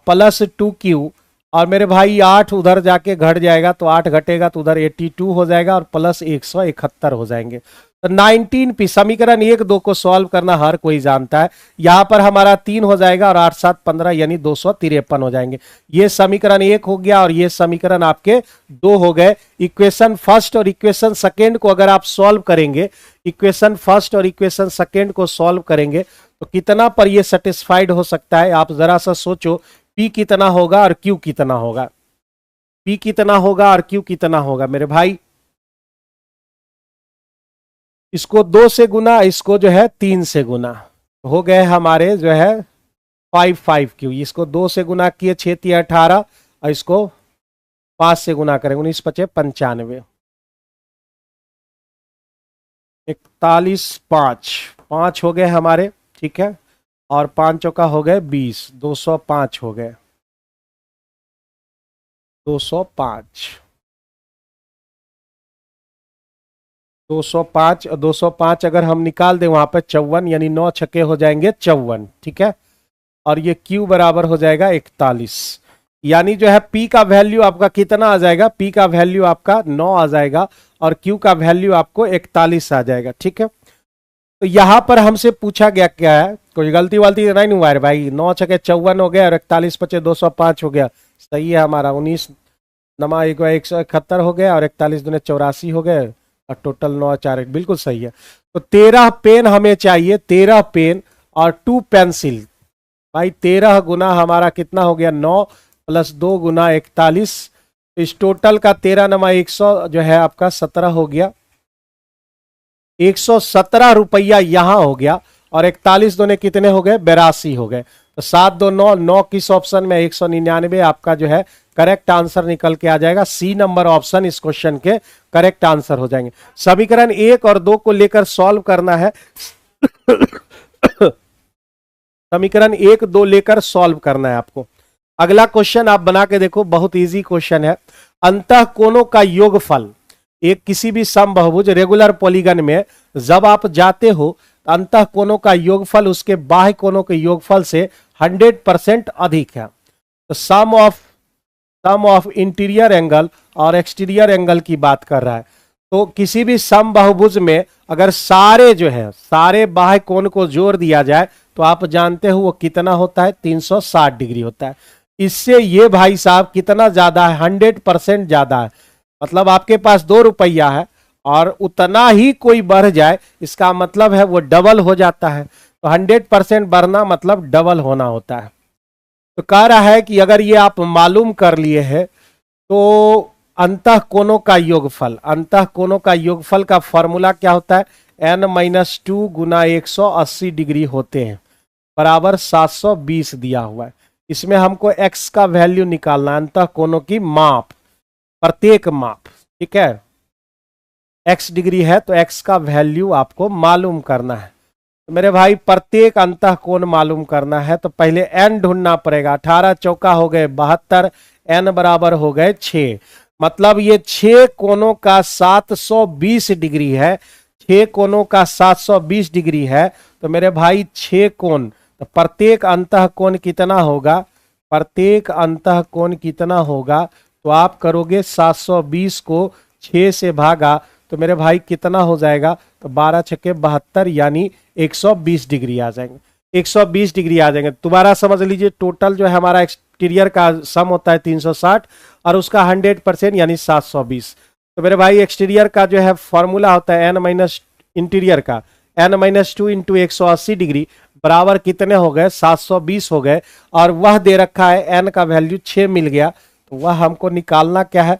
Speaker 1: प्लस 2Q और मेरे भाई 8 उधर जाके घट जाएगा तो 8 घटेगा तो उधर 82 हो जाएगा और प्लस 171 हो जाएंगे। तो 19P समीकरण 1 2 को सॉल्व करना हर कोई जानता है। यहां पर हमारा 3 हो जाएगा और 8 7 15 यानी 253 हो जाएंगे। ये समीकरण 1 हो गया और ये समीकरण आपके 2 हो गए। इक्वेशन फर्स्ट और इक्वेशन सेकेंड को अगर आप सॉल्व करेंगे, इक्वेशन फर्स्ट और इक्वेशन सेकेंड को सॉल्व करेंगे तो कितना पर ये सेटिस्फाइड हो सकता है? आप जरा सा सोचो, P कितना होगा और Q कितना होगा? P कितना होगा और Q कितना होगा मेरे भाई? इसको 2 से गुना, इसको जो है 3 से गुना, हो गए हमारे जो है 5 इसको 2 से गुना किए 6 3 18 और इसको 5 से गुना करेंगे 19 5 95, 41 5 हो गए हमारे। ठीक है, और 5 चौका हो गए 20, 205 हो गए, 205 205 और 205 अगर हम निकाल दें वहां पर 54 यानी 9 छक्के हो जाएंगे 54। ठीक है, और ये Q बराबर हो जाएगा 41, यानी जो है P का वैल्यू आपका कितना आ जाएगा? P का वैल्यू आपका 9 आ जाएगा और Q का वैल्यू आपको 41 आ जाएगा। ठीक है, तो यहां पर हमसे पूछा गया क्या है, कोई गलती वालती तो नहीं हुआ है भाई? 9 छक्के 54 हो गया और 41 पचे 205 हो गया। सही है हमारा। 19 नमा 171 हो गया और 41 दूने 84 हो गए और टोटल 9 4 बिल्कुल सही है। तो 13 पेन हमें चाहिए, 13 पेन और 2 पेंसिल। भाई 13 गुना हमारा कितना हो गया? 9 प्लस 2 गुना 41, इस टोटल का 13 नमा 100 जो है आपका 17 हो गया। 117 रुपया यहां हो गया और 41 दोने कितने हो गए? 82 हो गए। तो 7 2 9 9 किस ऑप्शन में? 199 आपका जो है करेक्ट आंसर निकल के आ जाएगा। सी नंबर ऑप्शन इस क्वेश्चन के करेक्ट आंसर हो जाएंगे। समीकरण 1 और 2 को लेकर सॉल्व करना है। समीकरण 1 2 लेकर सॉल्व करना है आपको। अगला क्वेश्चन आप बना के देखो, बहुत इजी क्वेश्चन है। अंतः कोणों का योगफल, एक किसी भी समबाहुभुज रेगुलर पॉलीगन में जब आप जाते हो अंतः कोणों का योगफल उसके बाह्य कोणों के योगफल से 100% अधिक है। तो सम ऑफ इंटीरियर एंगल और एक्सटीरियर एंगल की बात कर रहा है। तो किसी भी समबाहुभुज में अगर सारे जो है सारे बाह्य कोण को जोड़ दिया जाए तो आप जानते हो वो कितना होता है? 360 डिग्री होता है। इससे ये भाई साहब कितना ज्यादा है? 100% ज्यादा है। मतलब आपके पास 2 रुपया है और उतना ही कोई बढ़ जाए, इसका मतलब है वो डबल हो जाता है। तो 100% बढ़ना मतलब डबल होना होता है। तो कह रहा है कि अगर ये आप मालूम कर लिए हैं तो अंतः कोणों का योगफल, अंतः कोणों का योगफल का फॉर्मूला क्या होता है? n-2 गुना 180 डिग्री होते हैं बराबर 720 दिया हुआ है। इसमें हमको x का वैल्यू निकालना है, अंतः कोणों की माप, प्रत्येक माप। ठीक है, x डिग्री है तो x का वैल्यू आपको मालूम करना है। तो मेरे भाई प्रत्येक अंतः कोण मालूम करना है तो पहले n ढूंढना पड़ेगा। 18 चौका हो गए 72, n बराबर हो गए 6। मतलब ये 6 कोणों का 720 डिग्री है, 6 कोणों का 720 डिग्री है। तो मेरे भाई 6 कोण, तो प्रत्येक अंतः कोण कितना होगा? प्रत्येक अंतः कोण कितना होगा? तो आप करोगे 720 को 6 से भागा तो मेरे भाई कितना हो जाएगा? तो 12 छक्के 72 यानी 120 डिग्री आ जाएंगे, 120 डिग्री आ जाएंगे। दोबारा समझ लीजिए, टोटल जो है हमारा एक्सटीरियर का सम होता है 360 और उसका 100% यानी 720। तो मेरे भाई एक्सटीरियर का जो है फॉर्मूला होता है n माइनस इंटीरियर का n-2 इंटू 180 डिग्री बराबर कितने हो गए? 720 हो गए। और वह दे रखा है n का वैल्यू 6 मिल गया। तो वह हमको निकालना क्या है?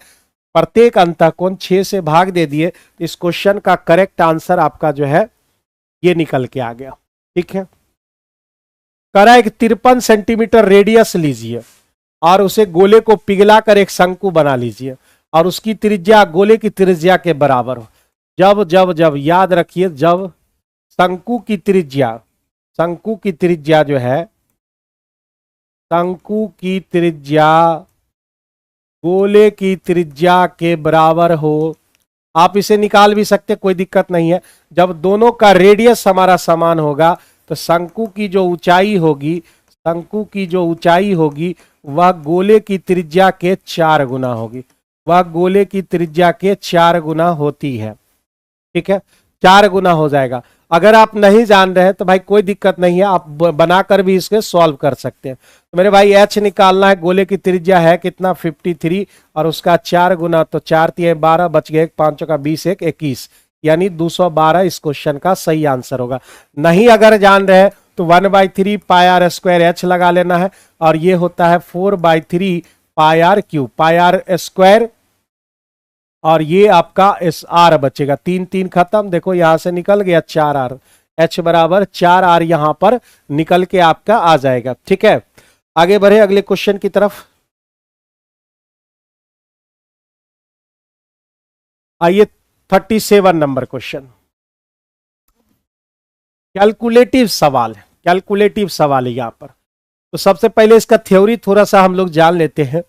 Speaker 1: प्रत्येक अंतःकोण 6 से भाग दे दिए। इस क्वेश्चन का करेक्ट आंसर आपका जो है ये निकल के आ गया। ठीक है, करा एक 53 सेंटीमीटर रेडियस लीजिए और उसे गोले को पिघला कर एक शंकु बना लीजिए और उसकी त्रिज्या गोले की त्रिज्या के बराबर हो। जब जब जब याद रखिए, जब शंकु की त्रिज्या जो है, शंकु की त्रिज्या गोले की त्रिज्या के बराबर हो, आप इसे निकाल भी सकते, कोई दिक्कत नहीं है। जब दोनों का रेडियस हमारा समान होगा तो शंकु की जो ऊंचाई होगी वह गोले की त्रिज्या के 4 गुना होगी। वह गोले की त्रिज्या के 4 गुना होती है। ठीक है, 4 गुना हो जाएगा। अगर आप नहीं जान रहे हैं तो भाई कोई दिक्कत नहीं है, आप बनाकर भी इसके सॉल्व कर सकते हैं। तो मेरे भाई एच निकालना है, गोले की त्रिज्या है कितना 53 और उसका 4 गुना, तो 4 3 12 बच गए, 5 का 20 1 21, यानी 212 इस क्वेश्चन का सही आंसर होगा। नहीं अगर जान रहे हैं तो 1/3 पाई आर स्क्वायर एच लगा लेना है और ये होता है 4/3 pi R cube, pi R square, और ये आपका एस आर बचेगा। 3 3 खत्म, देखो यहां से निकल गया 4r, h बराबर 4r यहां पर निकल के आपका आ जाएगा। ठीक है, आगे बढ़े अगले क्वेश्चन की तरफ। आइए 37 नंबर क्वेश्चन, कैलकुलेटिव सवाल है, कैलकुलेटिव सवाल है यहां पर। तो सबसे पहले इसका थ्योरी थोड़ा सा हम लोग जान लेते हैं।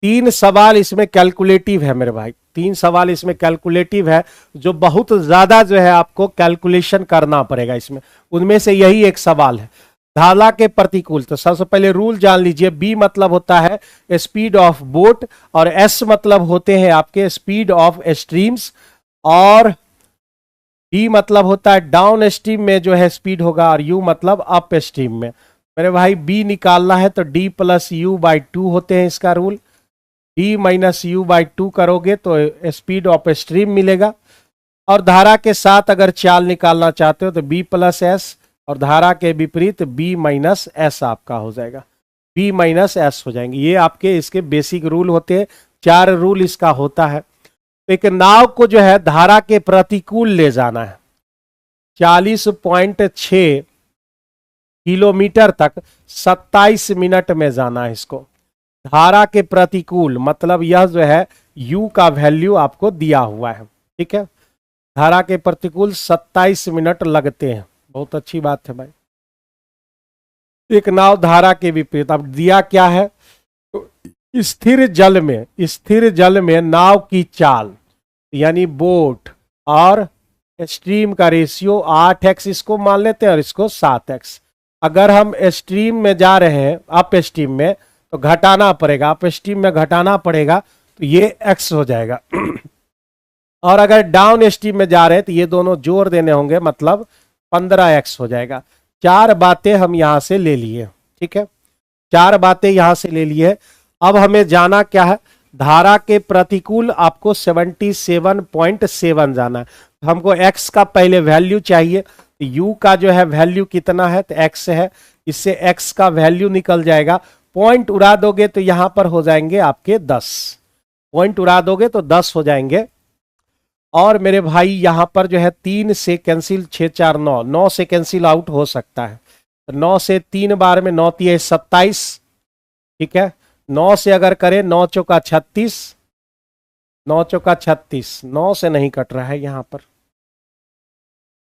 Speaker 1: 3 सवाल इसमें कैलकुलेटिव है मेरे भाई, 3 सवाल इसमें कैलकुलेटिव है, जो बहुत ज्यादा जो है आपको कैलकुलेशन करना पड़ेगा इसमें। उनमें से यही एक सवाल है, धारा के प्रतिकूल। तो सबसे पहले रूल जान लीजिए, बी मतलब होता है स्पीड ऑफ बोट, और एस मतलब होते हैं आपके स्पीड ऑफ स्ट्रीम्स, और डी मतलब होता है डाउन स्ट्रीम में जो है स्पीड होगा, और यू मतलब अप स्ट्रीम में। मेरे भाई बी निकालना है तो डी प्लस यू बाई 2 होते हैं इसका rule. D minus you by 2 करोगे तो स्पीड ऑफ स्ट्रीम मिलेगा। और धारा के साथ अगर चाल निकालना चाहते हो तो बी प्लस एस, और धारा के विपरीत बी माइनस एस आपका हो जाएगा, बी माइनस एस हो जाएंगे। ये आपके इसके बेसिक रूल होते हैं, 4 रूल इसका होता है। तो एक नाव को जो है धारा के प्रतिकूल ले जाना है 40.6 किलोमीटर तक 27 मिनट में जाना है इसको। धारा के प्रतिकूल मतलब यह जो है u का वैल्यू आपको दिया हुआ है। ठीक है, धारा के प्रतिकूल 27 मिनट लगते हैं, बहुत अच्छी बात है भाई। एक नाव धारा के विपरीत, अब दिया क्या है, तो स्थिर जल में नाव की चाल यानी बोट और स्ट्रीम का रेशियो 8x इसको मान लेते हैं और इसको 7x। अगर हम स्ट्रीम में जा रहे हैं अप स्ट्रीम में तो घटाना पड़ेगा, अप स्ट्रीम में घटाना पड़ेगा, तो ये x हो जाएगा। और अगर डाउन स्ट्रीम में जा रहे हैं तो ये दोनों जोड़ देने होंगे, मतलब 15x हो जाएगा। 4 बातें हम यहां से ले लिए। ठीक है, 4 बातें यहां से ले लिए। अब हमें जाना क्या है, धारा के प्रतिकूल आपको 77.7 जाना है। हमको x का पहले वैल्यू चाहिए, u का जो है वैल्यू कितना है, तो x है, इससे x का वैल्यू निकल जाएगा। पॉइंट उड़ा दोगे तो यहां पर हो जाएंगे आपके 10, पॉइंट उड़ा दोगे तो 10 हो जाएंगे। और मेरे भाई यहां पर जो है 3 से कैंसिल, 6 4 9, 9 से कैंसिल आउट हो सकता है, तो 9 से 3 बार में 9 3 27। ठीक है, 9 से अगर करें 9 चौका 36, 9 चौका 36, 9 से नहीं कट रहा है यहां पर,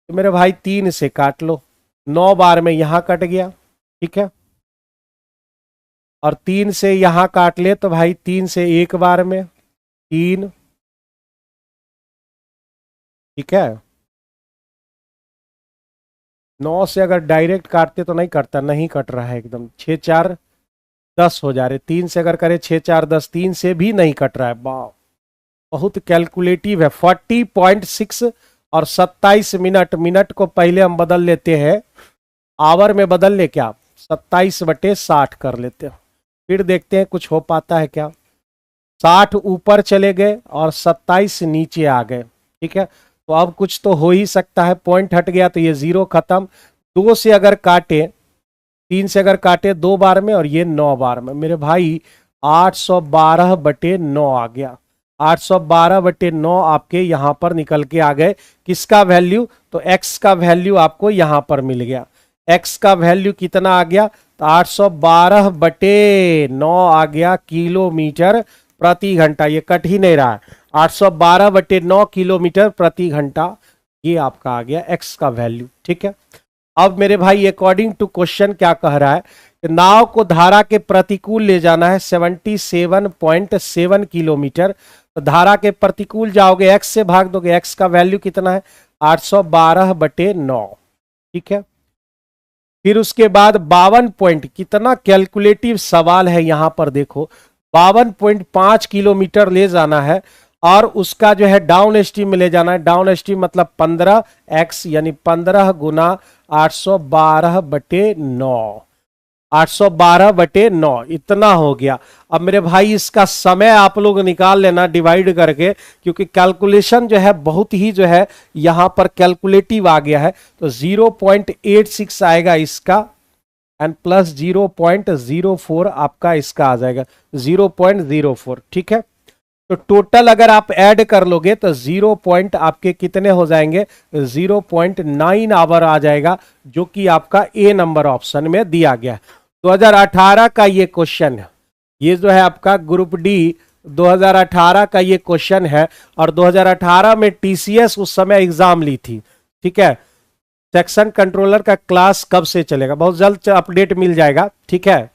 Speaker 1: तो मेरे भाई 3 से काट लो, 9 बार में यहां कट गया। ठीक है, और 3 से यहां काट ले तो भाई 3 से 1 बार में 3। ठीक है, 9 से अगर डायरेक्ट काटते तो नहीं कटता, नहीं कट रहा है एकदम, 6 4 10 हो जा रहे। 3 से अगर करें 6 4 10, 3 से भी नहीं कट रहा है। वाह, बहुत कैलकुलेटिव है। 40.6 और 27 मिनट, मिनट को पहले हम बदल लेते हैं, आवर में बदल ले क्या, 27/60 कर लेते हैं, फिर देखते हैं कुछ हो पाता है क्या। 60 ऊपर चले गए और 27 नीचे आ गए। ठीक है, तो अब कुछ तो हो ही सकता है, पॉइंट हट गया तो ये 0 खत्म। 2 से अगर काटे, 3 से अगर काटे 2 बार में और ये 9 बार में, मेरे भाई 812/9 आ गया। 812/9 आपके यहां पर निकल के आ गए। किसका वैल्यू? तो x का वैल्यू आपको यहां पर मिल गया। x का वैल्यू कितना आ गया? तो 812/9 आ गया किलोमीटर प्रति घंटा। ये कट ही नहीं रहा है, 812/9 किलोमीटर प्रति घंटा, ये आपका आ गया x का वैल्यू। ठीक है, अब मेरे भाई अकॉर्डिंग टू क्वेश्चन क्या कह रहा है कि नाव को धारा के प्रतिकूल ले जाना है 77.7 किलोमीटर। तो धारा के प्रतिकूल जाओगे, x से भाग दोगे, x का वैल्यू कितना है? 812/9। ठीक है, फिर उसके बाद 52 पॉइंट, कितना कैलकुलेटिव सवाल है यहां पर देखो, 52.5 किलोमीटर ले जाना है और उसका जो है डाउन स्ट्रीम में ले जाना है। डाउन स्ट्रीम मतलब 15x, यानी 15 गुना 812/9, 812/9 इतना हो गया। अब मेरे भाई इसका समय आप लोग निकाल लेना डिवाइड करके, क्योंकि कैलकुलेशन जो है बहुत ही जो है यहां पर कैलकुलेटिव आ गया है। तो 0.86 आएगा इसका एंड प्लस 0.04 आपका इसका आ जाएगा 0.04। ठीक है, तो टोटल अगर आप ऐड कर लोगे तो 0 पॉइंट आपके कितने हो जाएंगे? 0.9 आवर आ जाएगा, जो कि आपका ए नंबर ऑप्शन में दिया गया है। 2018 का ये क्वेश्चन है, ये जो है आपका ग्रुप डी 2018 का ये क्वेश्चन है। और 2018 में टीसीएस उस समय एग्जाम ली थी। ठीक है, सेक्शन कंट्रोलर का क्लास कब से चलेगा? बहुत जल्द अपडेट मिल जाएगा। ठीक है,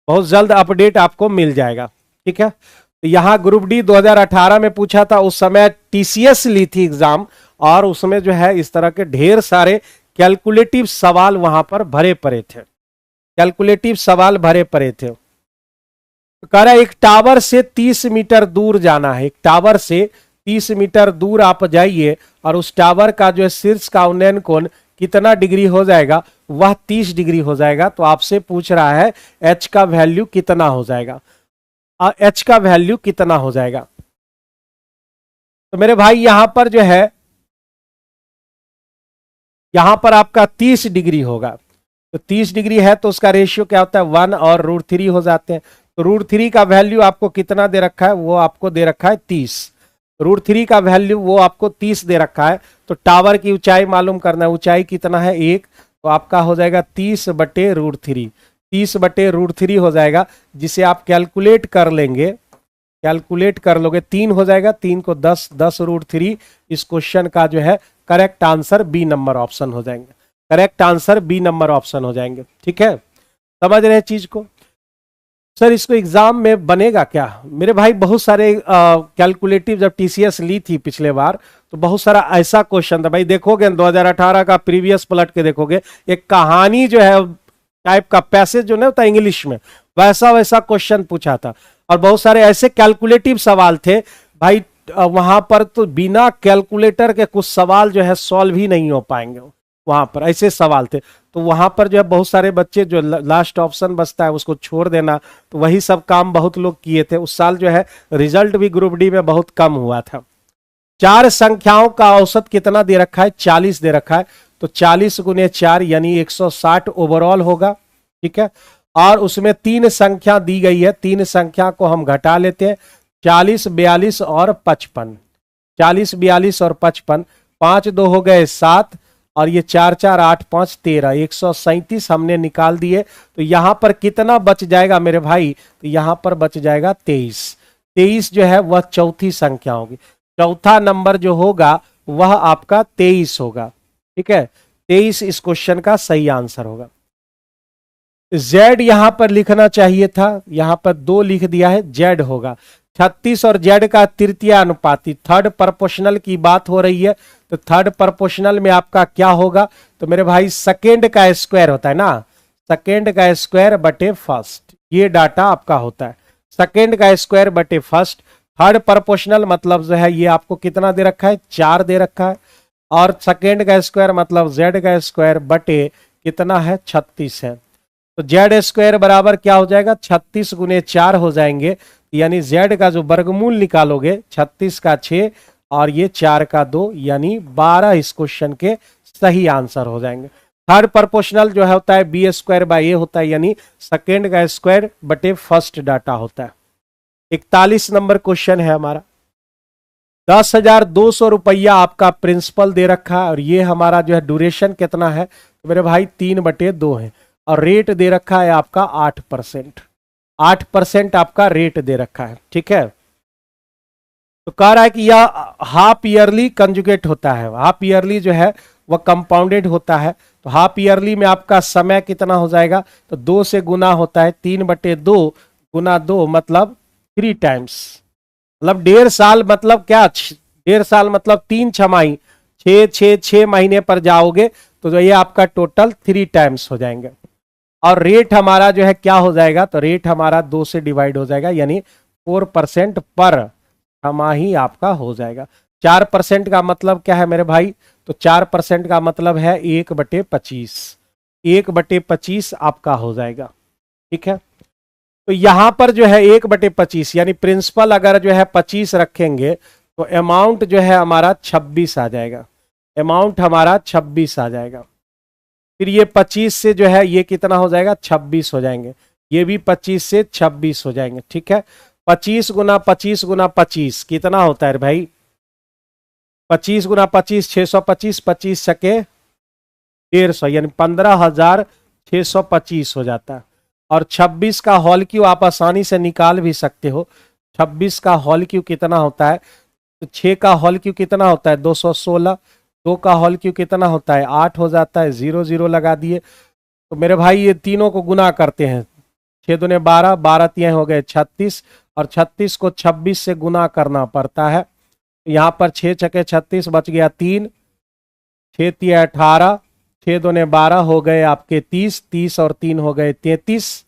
Speaker 1: बहुत जल्द अपडेट आपको मिल जाएगा। ठीक है, तो यहां ग्रुप डी 2018 में पूछा था, उस समय टीसीएस ली थी एग्जाम, और उसमें जो है इस तरह के ढेर सारे कैलकुलेटिव सवाल वहां पर भरे पड़े थे, कैलकुलेटिव सवाल भरे पड़े थे। तो कह रहा है एक टावर से 30 मीटर दूर जाना है, एक टावर से 30 मीटर दूर आप जाइए और उस टावर का जो है शीर्ष का उन्नयन कोण कितना डिग्री हो जाएगा? वह 30 डिग्री हो जाएगा। तो आपसे पूछ रहा है एच का वैल्यू कितना हो जाएगा, एच का वैल्यू कितना हो जाएगा? तो मेरे भाई यहां पर जो है, यहां पर आपका 30 डिग्री होगा। तो 30 डिग्री है तो उसका रेशियो क्या होता है? 1 और √3 हो जाते हैं। तो √3 का वैल्यू आपको कितना दे रखा है? वो आपको दे रखा है 30। √3 का वैल्यू वो आपको 30 दे रखा है। तो टावर की ऊंचाई मालूम करना है, ऊंचाई कितना है? 1। तो आपका हो जाएगा 30/√3, 30/√3 हो जाएगा, जिसे आप कैलकुलेट कर लेंगे, कैलकुलेट कर लोगे 3 हो जाएगा, 3 को 10, 10√3। इस क्वेश्चन का जो है correct answer B number option हो जाएंगे, correct answer B number option हो जाएंगे। ठीक है, समझ रहे हैं चीज को? सर इसको एग्जाम में बनेगा क्या? मेरे भाई बहुत सारे कैलकुलेटिव जब टीसीएस ली थी पिछले बार, तो बहुत सारा ऐसा क्वेश्चन था भाई। देखोगे 2018 का प्रीवियस पलट के देखोगे, एक कहानी जो है टाइप का पैसेज जो नहीं होता इंग्लिश में, वैसा वैसा क्वेश्चन पूछा था। और बहुत सारे ऐसे कैलकुलेटिव सवाल थे भाई, वहां पर तो बिना कैलकुलेटर के कुछ सवाल जो है सॉल्व ही नहीं हो पाएंगे, वहां पर ऐसे सवाल थे। तो वहां पर जो है बहुत सारे बच्चे जो लास्ट ऑप्शन बचता है उसको छोड़ देना, तो वही सब काम बहुत लोग किए थे। उस साल जो है रिजल्ट भी ग्रुप डी में बहुत कम हुआ था। 4 संख्याओं का औसत कितना दे रखा है? 40 दे रखा है। तो 40 गुने 4 यानी 160 ओवरऑल होगा। ठीक है, और उसमें 3 संख्या दी गई है, 3 संख्या को हम घटा लेते हैं, 40, 42 और 55। 40, 42 और 55, 5 2 हो गए 7, और ये 4 4 8 5 13, 137 हमने निकाल दिए। तो यहां पर कितना बच जाएगा मेरे भाई? तो यहां पर बच जाएगा 23। 23 जो है वह चौथी संख्या होगी, चौथा नंबर जो होगा वह आपका 23 होगा। ठीक है, 23 इस क्वेश्चन का सही आंसर होगा। जेड यहां पर लिखना चाहिए था, यहां पर 2 लिख दिया है, जेड होगा 36 और जेड का तृतीय अनुपाती, थर्ड प्रोपोर्शनल की बात हो रही है। तो थर्ड प्रोपोर्शनल में आपका क्या होगा? तो मेरे भाई सेकेंड का स्क्वायर होता है ना, सेकेंड का स्क्वायर बटे फर्स्ट, ये डाटा आपका होता है, सेकेंड का स्क्वायर बटे फर्स्ट। थर्ड प्रोपोर्शनल मतलब जो है ये आपको कितना दे रखा है? 4 दे रखा है। और सेकेंड का स्क्वायर मतलब जेड का स्क्वायर बटे कितना है? 36 है। तो जेड स्क्वायर बराबर क्या हो जाएगा? 36 गुने 4 हो जाएंगे, यानी जेड का जो वर्गमूल निकालोगे 36 का 6 और ये 4 का 2, यानी 12 इस क्वेश्चन के सही आंसर हो जाएंगे। थर्ड प्रोपोर्शनल जो है होता है बी स्क्वायर बाय ए होता है, यानी सेकेंड का स्क्वायर बटे फर्स्ट डाटा होता है। 41 नंबर क्वेश्चन है हमारा। 10,200 रुपया आपका प्रिंसिपल दे रखा है और ये हमारा जो है ड्यूरेशन कितना है तो मेरे भाई 3/2 है और रेट दे रखा है आपका 8%। 8% आपका रेट दे रखा है, ठीक है। तो कह रहा है कि यह हाफ ईयरली कंजुगेट होता है, हाफ ईयरली जो है वह कंपाउंडेड होता है। तो हाफ ईयरली में आपका समय कितना हो जाएगा तो 2 से गुना होता है, 3/2 गुना 2 मतलब 3 टाइम्स, मतलब 1.5 साल मतलब क्या, 1.5 साल मतलब 3 छमाही, 6 महीने पर जाओगे तो जो ये आपका टोटल 3 टाइम्स हो जाएंगे। और रेट हमारा जो है क्या हो जाएगा तो रेट हमारा 2 से डिवाइड हो जाएगा, यानी 4% पर छमाही आपका हो जाएगा। 4% का मतलब क्या है मेरे भाई तो 4% का मतलब है 1/25, 1/25 आपका हो जाएगा, ठीक है। तो यहां पर जो है 1/25 यानी प्रिंसिपल अगर जो है 25 रखेंगे तो अमाउंट जो है हमारा 26 आ जाएगा, अमाउंट हमारा 26 आ जाएगा। फिर ये 25 से जो है ये कितना हो जाएगा 26 हो जाएंगे, ये भी 25 से 26 हो जाएंगे, ठीक है। 25 गुना 25 गुना 25 कितना होता है भाई, 25 गुना 25 625, 25 छके 150 यानी 15,625 हो जाता है। और 26 का होल क्यू आप आसानी से निकाल भी सकते हो। 26 का होल क्यू कितना होता है तो 6 का होल क्यू कितना होता है 216, 2 का होल क्यू कितना होता है 8 हो जाता है, 0 0 लगा दिए। तो मेरे भाई ये तीनों को गुना करते हैं, 6 दूने 12, 12 तिया हो गए 36 और 36 को 26 से गुना करना पड़ता है। यहाँ पर 6 छके 36 बच गया 3, 6 तिया 18, 6 दूने 12 हो गए आपके 30, 30 और 3 हो गए 33,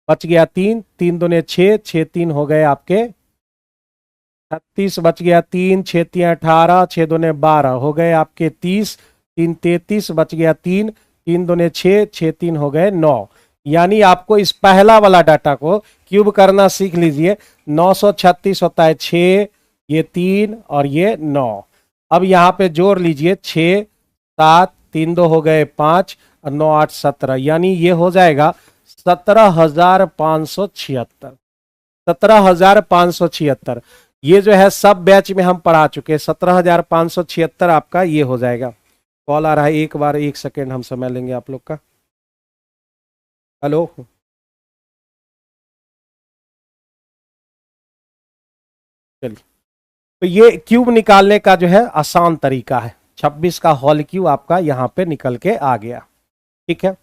Speaker 1: बच गया 3, 3 दूने 6, 6 3 हो गए आपके 36, बच गया 3, 6 तिया 18, 6 दूने 12 हो गए आपके 30, 3 33, बच गया 3, 3 दूने 6, 6 3 हो गए 9। यानी आपको इस पहला वाला डाटा को क्यूब करना सीख लीजिए। 936 होता है 6, ये 3 और ये 9। अब यहाँ पे जोड़ लीजिए 6 7 3 2 हो गए 5 और 9 8 17, यानी ये हो जाएगा 17,576, 17,576। ये जो है सब बैच में हम पढ़ा चुके हैं, 17,576 आपका ये हो जाएगा। कॉल आ रहा है, एक बार 1 सेकेंड हम समय लेंगे आप लोग का। हेलो, चलिए। तो ये क्यूब निकालने का जो है आसान तरीका है, 26 का होल क्यूब आपका यहां पे निकल के आ गया, ठीक है।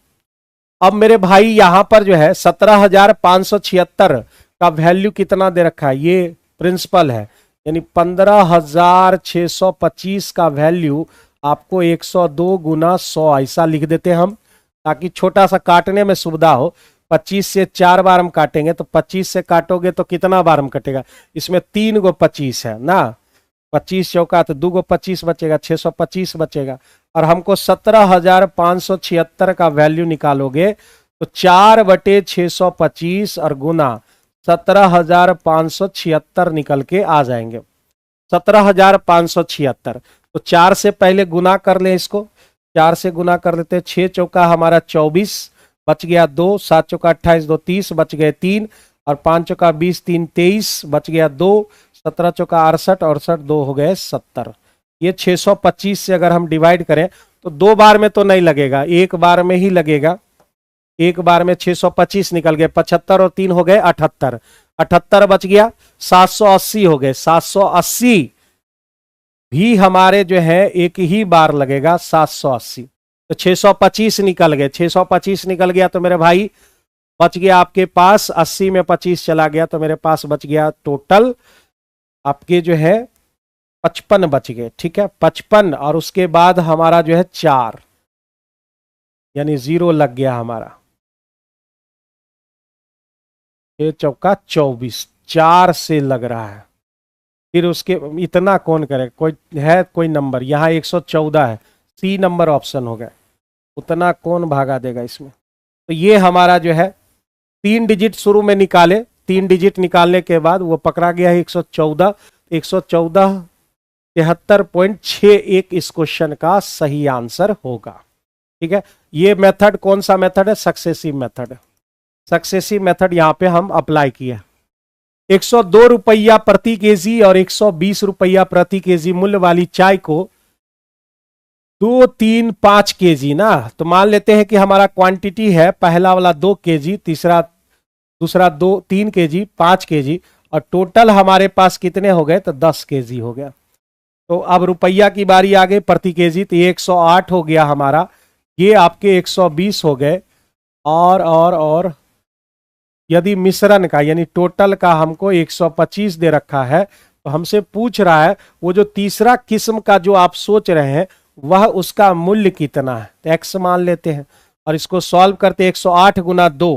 Speaker 1: अब मेरे भाई यहां पर जो है 17,576 का वैल्यू कितना दे रखा है, ये प्रिंसिपल है, यानी 15,625 का वैल्यू आपको 102 गुना 100 ऐसा लिख देते हम, ताकि छोटा सा काटने में सुविधा हो। 25 से 4 बार हम काटेंगे तो 25 से काटोगे तो कितना बार हम कटेगा, इसमें 3 गो 25 है ना, 25 चौका तो 2 गो 25 बचेगा, 625 बचेगा। और हमको 17,576 का वैल्यू निकालोगे तो 4/625 और गुना 17,576 निकल के आ जाएंगे, 17,576। तो 4 से पहले गुना कर ले इसको, 4 से गुना कर लेते हैं, 6 चौका हमारा 24, बच गया 2, 7 चौका 28, 2 30, बच गए 3 और 5 चौका 20, 3 23, बच गया 2, 17 चौका 68, 68 2 हो गए 70। ये 625 से अगर हम डिवाइड करें तो 2 बार में तो नहीं लगेगा, 1 बार में ही लगेगा। 1 बार में 625 निकल गए, 75 और 3 हो गए 78, 78 बच गया, 780 हो गए, 780 भी हमारे जो है एक ही बार लगेगा 780। तो 625 निकल गए, 625 निकल गया तो मेरे भाई बच गया आपके पास 80 में 25 चला गया तो मेरे पास बच गया टोटल आपके जो है 55 बच गए, ठीक है 55। और उसके बाद हमारा जो है 4 यानी 0 लग गया हमारा, 6 चौका 24, 4 से लग रहा है। फिर उसके इतना कौन करे, कोई है कोई नंबर यहाँ 114 है, सी नंबर ऑप्शन हो गया, उतना कौन भागा देगा इसमें। तो ये हमारा जो है 3 डिजिट शुरू में निकाले, 3 डिजिट निकालने के बाद वो पकड़ा गया है 114, 114 73.61 इस क्वेश्चन का सही आंसर होगा, ठीक है। ये मेथड कौन सा मेथड है, सक्सेसिव मेथड, सक्सेसिव मेथड यहाँ पे हम अप्लाई किए। 102 रुपया प्रति केजी और 120 रुपया प्रति केजी मूल्य वाली चाय को 2, 3, 5 केजी ना, तो मान लेते हैं कि हमारा क्वांटिटी है पहला वाला 2 केजी, दूसरा 2, 3 केजी, 5 केजी, और टोटल हमारे पास कितने हो गए, तो 10 केजी हो गया। तो अब रुपया की बारी आ गई प्रति केजी, तो ये 108 हो गया हमारा, ये आपके 120 हो गए। और यदि मिश्रण का यानी टोटल का हमको 125 दे रखा है, तो हमसे पूछ रहा है वो जो तीसरा किस्म का जो आप सोच रहे हैं वह उसका मूल्य कितना है, तो x मान लेते हैं और इसको सॉल्व करते 108 गुना 2,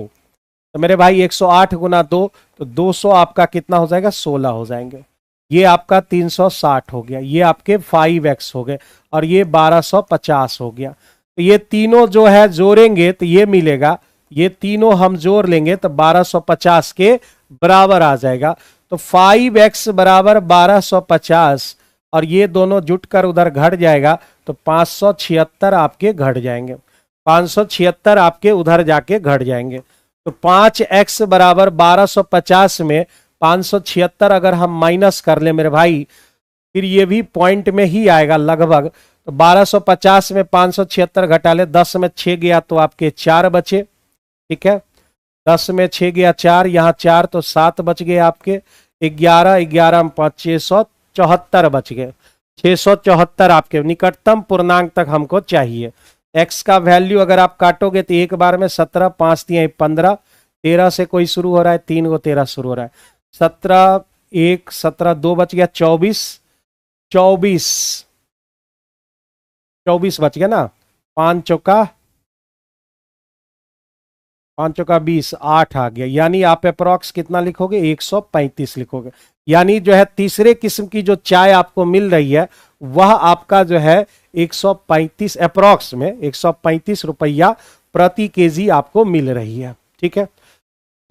Speaker 1: तो मेरे भाई 108 गुना 2, तो 200 आपका कितना हो जाएगा, 16 हो जाएंगे। ये आपका 360 हो गया, ये आपके 5x हो गए, और ये 1250 हो गया। तो ये तीनों जो है जोड़ेंगे तो ये मिलेगा, ये तीनों हम जोड़ लेंगे तो 1250 के बराबर आ जाएगा। तो 5x बराबर 1250, और ये दोनों जुटकर उधर घट जाएगा तो 576 आपके घट जाएंगे, 576 आपके उधर जाके घट जाएंगे। तो 5x बराबर 1250 में 576 अगर हम माइनस कर ले मेरे भाई, फिर ये भी पॉइंट में ही आएगा लगभग। तो 1250 में 576 घटा ले, 10 में 6 गया तो आपके 4 बचे, ठीक है, 10 में 6 गया 4, यहाँ 4 तो 7 बच गए आपके, 11 में 5 674 बच गए, 674 आपके निकटतम पूर्णांक तक हमको चाहिए। x का वैल्यू अगर आप काटोगे तो एक बार में 17, 5 3 15, 13 से कोई शुरू हो रहा है, 3 को 13 शुरू हो रहा है, 17 1 17 2 बच गया, 24 बच गया ना, 5 चौका 20, 8 आ गया, यानी आप अप्रॉक्स कितना लिखोगे, 135 लिखोगे। यानी जो है तीसरे किस्म की जो चाय आपको मिल रही है वह आपका जो है 135 अप्रॉक्स में 135 रुपया प्रति केजी आपको मिल रही है, ठीक है।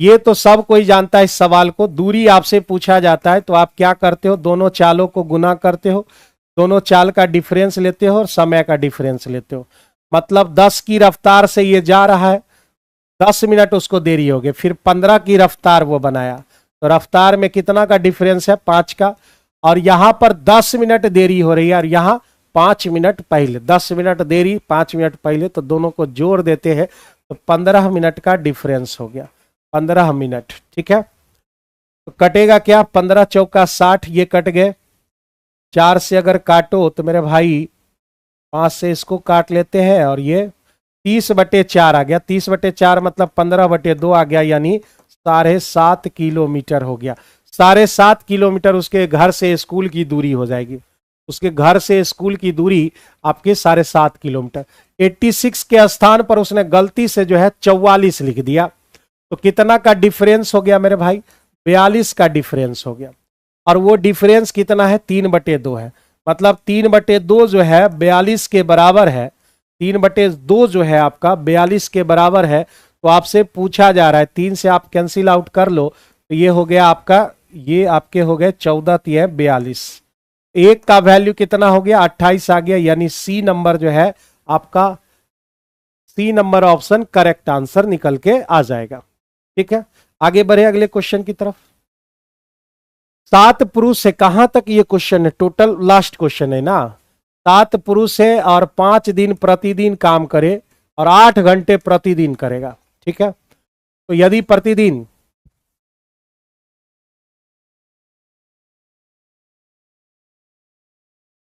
Speaker 1: ये तो सब कोई जानता है इस सवाल को। दूरी आपसे पूछा जाता है तो आप क्या करते हो, दोनों चालों को गुना करते हो, दोनों चाल का डिफरेंस लेते हो और समय का डिफरेंस लेते हो। मतलब 10 की रफ्तार से ये जा रहा है, 10 मिनट उसको देरी हो गई, फिर 15 की रफ्तार वो बनाया, तो रफ्तार में कितना का डिफरेंस है, 5 का, और यहां पर 10 मिनट देरी हो रही है और यहां 5 मिनट पहले, 10 मिनट देरी 5 मिनट पहले, तो दोनों को जोड़ देते हैं तो 15 मिनट का डिफरेंस हो गया, 15 मिनट, ठीक है। तो कटेगा क्या, 15 चौका 60, ये कट गए, 4 से अगर काटो तो मेरे भाई 5 से इसको काट लेते हैं, और ये 30/4 आ गया, 30/4 मतलब 15/2 आ गया, यानी 7.5 किलोमीटर हो गया। 7.5 किलोमीटर उसके घर से स्कूल की दूरी हो जाएगी, उसके घर से स्कूल की दूरी आपके 7.5 किलोमीटर। 86 के स्थान पर उसने गलती से जो है 44 लिख दिया, तो कितना का डिफरेंस हो गया मेरे भाई, 42 का डिफरेंस हो गया। और वो डिफरेंस कितना है, 3/2 है, मतलब 3/2 जो है 42 के बराबर है, 3/2 जो है आपका 42 के बराबर है। तो आपसे पूछा जा रहा है, 3 से आप कैंसिल आउट कर लो, तो ये हो गया आपका, ये आपके हो गए 14 3 42, एक का वैल्यू कितना हो गया, 28 आ गया, यानी सी नंबर जो है आपका, C number option correct answer निकल के आ जाएगा, ठीक है। आगे बढ़े अगले क्वेश्चन की तरफ। 7 पुरुष है, कहां तक ये क्वेश्चन है, टोटल लास्ट क्वेश्चन है ना। 7 पुरुष है और 5 दिन प्रतिदिन काम करे और 8 घंटे प्रतिदिन करेगा, ठीक है। तो यदि प्रतिदिन